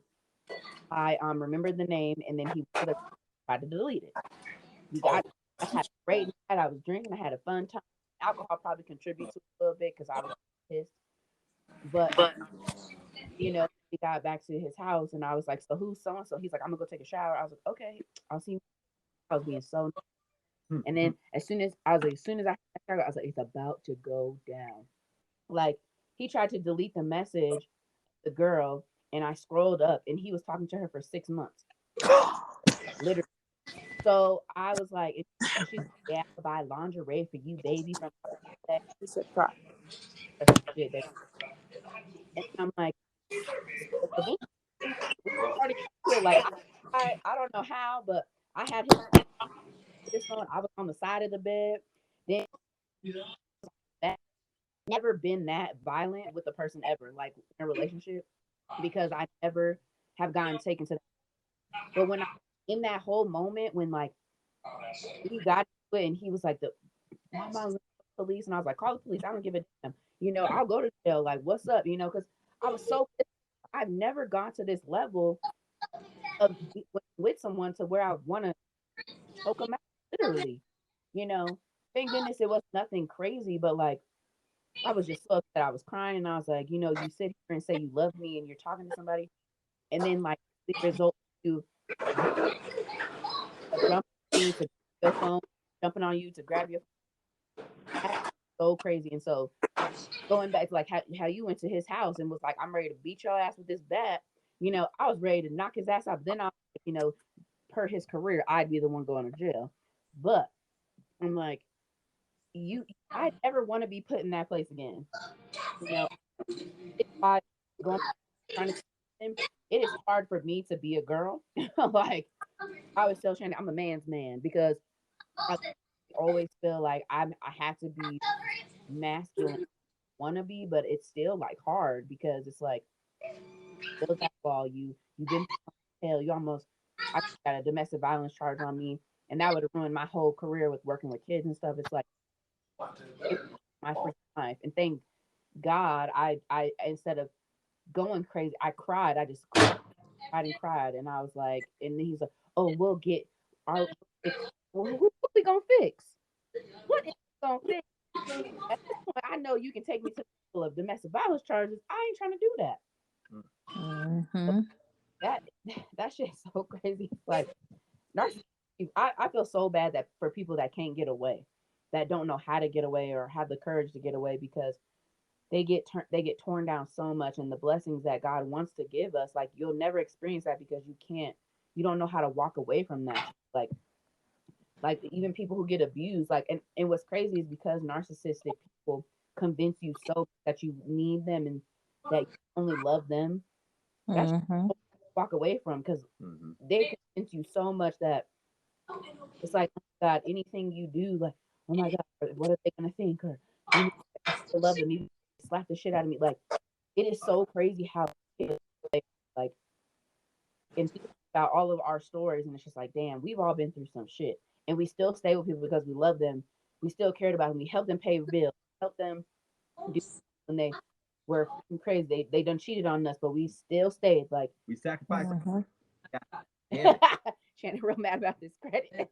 I remembered the name and then he went to the tried to delete it. We got I had a great night. I was drinking. I had a fun time. Alcohol probably contributed to it a little bit because I was pissed. But we got back to his house and I was like, "So who's so and so?" He's like, "I'm gonna go take a shower." I was like, "Okay, I'll see." I was being so. And then as soon as I had I was like, "It's about to go down." Like he tried to delete the message, the girl, and I scrolled up and he was talking to her for 6 months, literally. So I was like, she's like, "Yeah, I'll buy lingerie for you, baby, from that He said cry. shit." And I'm like, the boot we started to feel like I don't know how, but I had his this on. I was on the side of the bed. Then that never been that violent with a person ever, like in a relationship, because I never have gotten taken to that. But when I in that whole moment when like we got into it and he was like the my mom was the police and I was like, call the police. I don't give a damn. I'll go to jail. Like, what's up? Because I was so I've never gone to this level of with someone to where I want to choke them out, literally. You know, thank goodness it was nothing crazy, but like I was just so upset. I was crying and I was like, you sit here and say you love me and you're talking to somebody, and then like the result you you jump on me to your phone, jumping on you to grab your phone. That's so crazy. And so going back to like how you went to his house and was like, I'm ready to beat your ass with this bat. I was ready to knock his ass out. Then per his career, I'd be the one going to jail. But I'm like, I never want to be put in that place again. You know, it's why going trying to him, it is hard for me to be a girl. Like I was still trying. I'm a man's man because I always feel like I have to be masculine, wanna be, but it's still like hard because it's like build that wall. You've been hell. You almost I got a domestic violence charge on me, and that would have ruined my whole career with working with kids and stuff. It's like it my freaking life, and thank God I instead of going crazy, I cried. I just cried and cried, and I was like, and then he's like, "Oh, we'll get our well, what we gonna fix? What is we gonna fix?" At this point, I know you can take me to the level of domestic violence charges. I ain't trying to do that. Mm-hmm. that that shit is so crazy. Like narcissism. I feel so bad that for people that can't get away, that don't know how to get away or have the courage to get away because they get torn down so much, and the blessings that God wants to give us, like you'll never experience that because you don't know how to walk away from that. Like even people who get abused, like and what's crazy is because narcissistic people convince you so that you need them and that you only love them. That's Mm-hmm. walk away from because Mm-hmm. they convince you so much that it's like, oh my God, anything you do, like, oh my God, what are they gonna think? Or you know, I still love them. You slap the shit out of me. Like it is so crazy how like and think about all of our stories, and it's just like, damn, we've all been through some shit, and we still stay with people because we love them. We still cared about them. We helped them pay bills, help them do when they were freaking crazy. They done cheated on us, but we still stayed. Like We sacrificed. Mm-hmm. Damn Shannon real mad about this credit.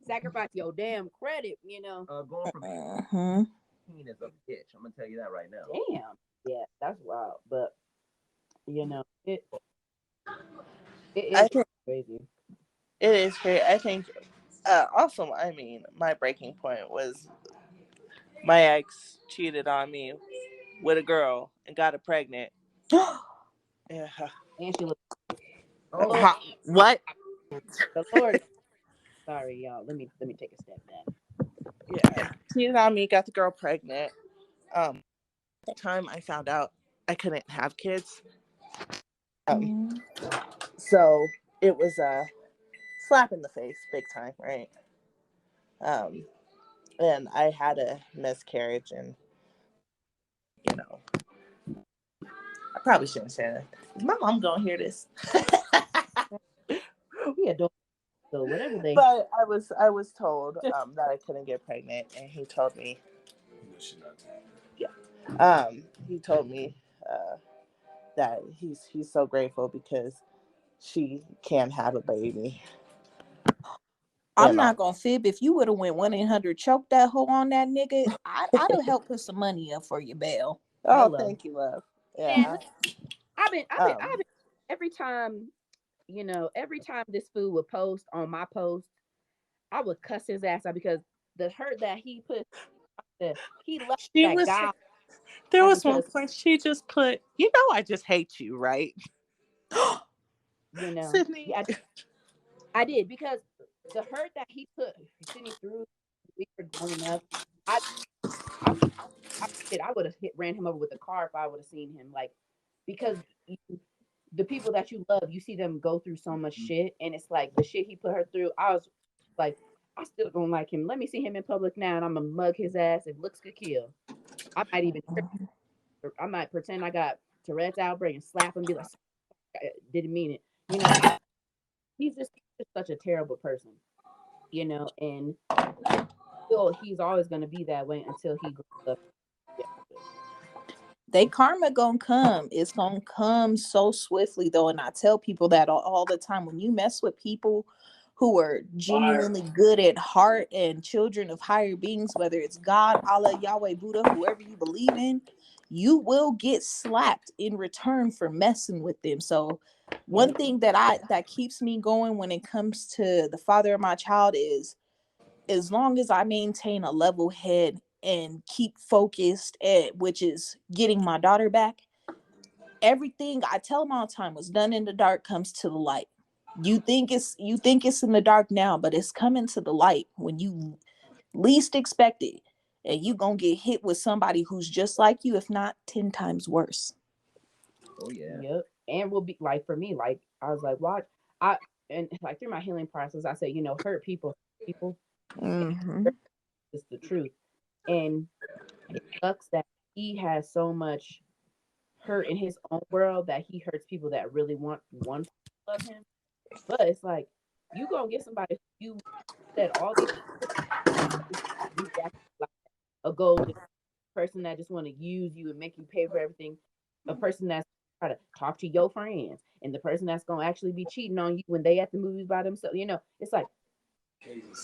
Sacrifice your damn credit, you know. going from Mm-hmm. 18 is a bitch. I'm gonna tell you that right now. Damn. Yeah, that's wild. But you know, it I is think crazy. it is great. I think also, I mean, my breaking point was my ex cheated on me with a girl and got her pregnant. Yeah. And she look the Oh, Lord, Huh. What? the Lord is sorry, y'all. Let me take a step back. Yeah. Cheated on me, got the girl pregnant. At the time I found out I couldn't have kids. Um, so it was a slap in the face, big time, right? Um, and I had a miscarriage, and you know, I probably shouldn't say that. Is my mom gonna hear this? We adult, so whatever they But I was told that I couldn't get pregnant, and he told me, yeah, he told me uh, that he's so grateful because she can have a baby. I'm And not gonna fib. If you would have went 1-800 choke that hoe on that nigga, I'd have helped put some money up for your bail. oh, hello. thank you, love. Man, Yeah. I've been every time, you know, every time this fool would post on my post, I would cuss his ass out because the hurt that he put he left She that was. guy There on was one because, point she just put, you know, I just hate you, right? you know, Sydney. yeah, I did because the hurt that he sent me through, we were growing up. I I I would have ran him over with a car if I would have seen him. Like because you, the people that you love, you see them go through so much shit, and it's like the shit he put her through. I was like, I still don't like him. Let me see him in public now, and I'm gonna mug his ass. If looks could kill, I might even I might pretend I got Tourette's outbreak and slap him, and be like, didn't mean it. You know, he's just such a terrible person. You know, and he's always gonna be that way until he grows up. Yeah. They karma gonna come. It's gonna come so swiftly though, and I tell people that all the time. When you mess with people who are genuinely good at heart and children of higher beings, whether it's God, Allah, Yahweh, Buddha, whoever you believe in, you will get slapped in return for messing with them. So one Yep. thing that keeps me going when it comes to the father of my child is, as long as I maintain a level head and keep focused at, which is getting my daughter back, everything I tell them all the time, was done in the dark comes to the light. You think it's in the dark now, but it's coming to the light when you least expect it. And you gonna get hit with somebody who's just like you, if not 10 times worse. Oh yeah. Yep. And will be like for me, like I was like, watch I and like through my healing process, I said, you know, hurt people, Mm-hmm. is the truth. And it sucks that he has so much hurt in his own world that he hurts people that really want one to love him. But it's like you gonna get somebody who you said all these like a golden person that just want to use you and make you pay for everything, a person that's try to talk to your friends, and the person that's gonna actually be cheating on you when they at the movies by themselves. You know, it's like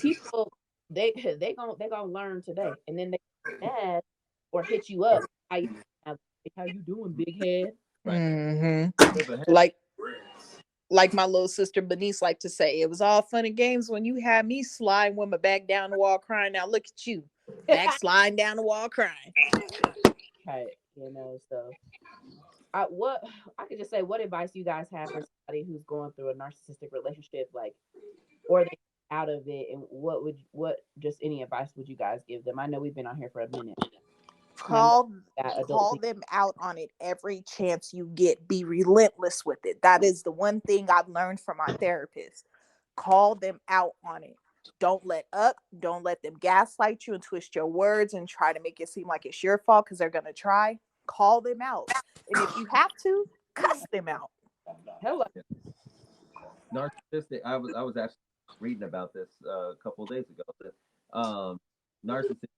people they gonna learn today, and then they get mad or hit you up. How you doing, big head? Right. Mm-hmm. But Like like my little sister Benice like to say, it was all fun and games when you had me sliding with my back down the wall crying. Now look at you, back sliding down the wall crying. Right. So what I could just say, what advice you guys have for somebody who's going through a narcissistic relationship, like, or they out of it, and what just any advice would you guys give them? I know we've been on here for a minute, and I know call that adult call them out on it every chance you get. Be relentless with it. That is the one thing I've learned from my therapist. Call them out on it. Don't let up. Don't let them gaslight you and twist your words and try to make it seem like it's your fault, because they're going to try. Call them out, and if you have to, cuss them out. hello. Narcissistic. I was actually reading about this a couple of days ago. That narcissistic.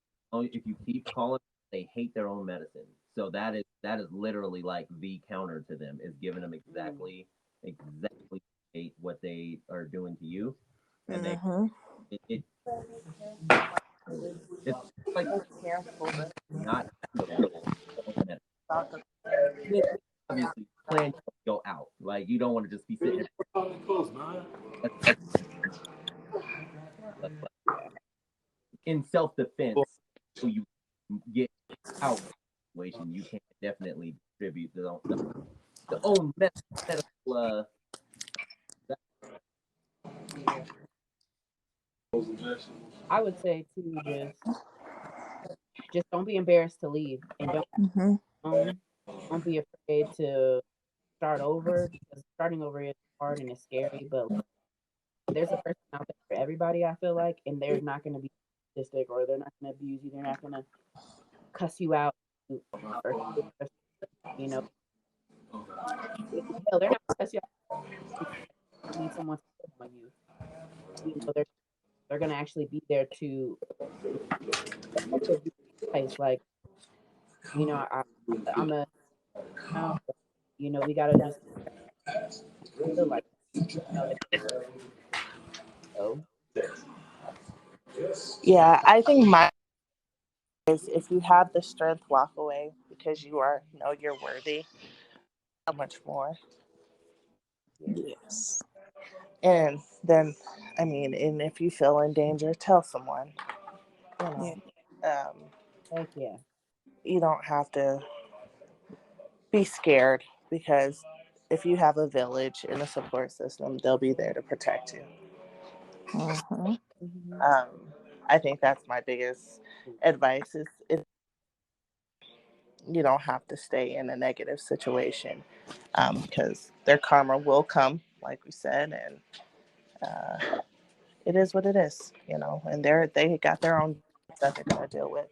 If you keep calling, they hate their own medicine. So that is literally like the counter to them, is giving them exactly what they are doing to you, and they Mm-hmm. it, it it's like not handling their own medicine. They obviously plan to go out. Like, you don't want to just be sitting there in self defense, so you get out of the situation. You can definitely distribute the own medical. Yeah, I would say too, just don't be embarrassed to leave, and Mm-hmm. um, don't be afraid to start over, because starting over is hard and it's scary. But there's a person out there for everybody, I feel like, and they're not going to be sadistic, or they're not going to abuse you. They're not going to cuss you out, or you know, hell, they're not going to cuss you out. You need someone to on you. They're going to actually be there to help you guys. Like, I'm a, we got to just feel like, that, so Yeah, I think my is, if you have the strength, walk away, because you are, you're worthy. How much more? yeah, Yes. And then, I mean, and if you feel in danger, tell someone. You Yeah. know, um, heck yeah, you don't have to be scared, because if you have a village and a support system, they'll be there to protect you. Mm-hmm. hmm Um, I think that's my biggest advice is you don't have to stay in a negative situation, because their karma will come, like we said, and it is what it is, and they got their own stuff they're going to deal with,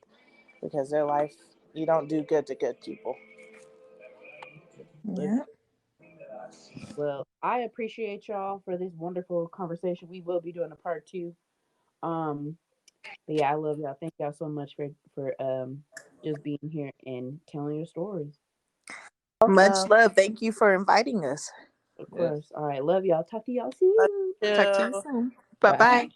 because their life, you don't do good to good people. Yeah. well, I appreciate y'all for this wonderful conversation. We will be doing a part two. Um, but yeah, I love y'all. Thank y'all so much for just being here and telling your stories. Much love. Thank you for inviting us. Of Yes. course. All right, love y'all. Talk to y'all Love soon. Talk to you you. soon. Bye Bye. bye.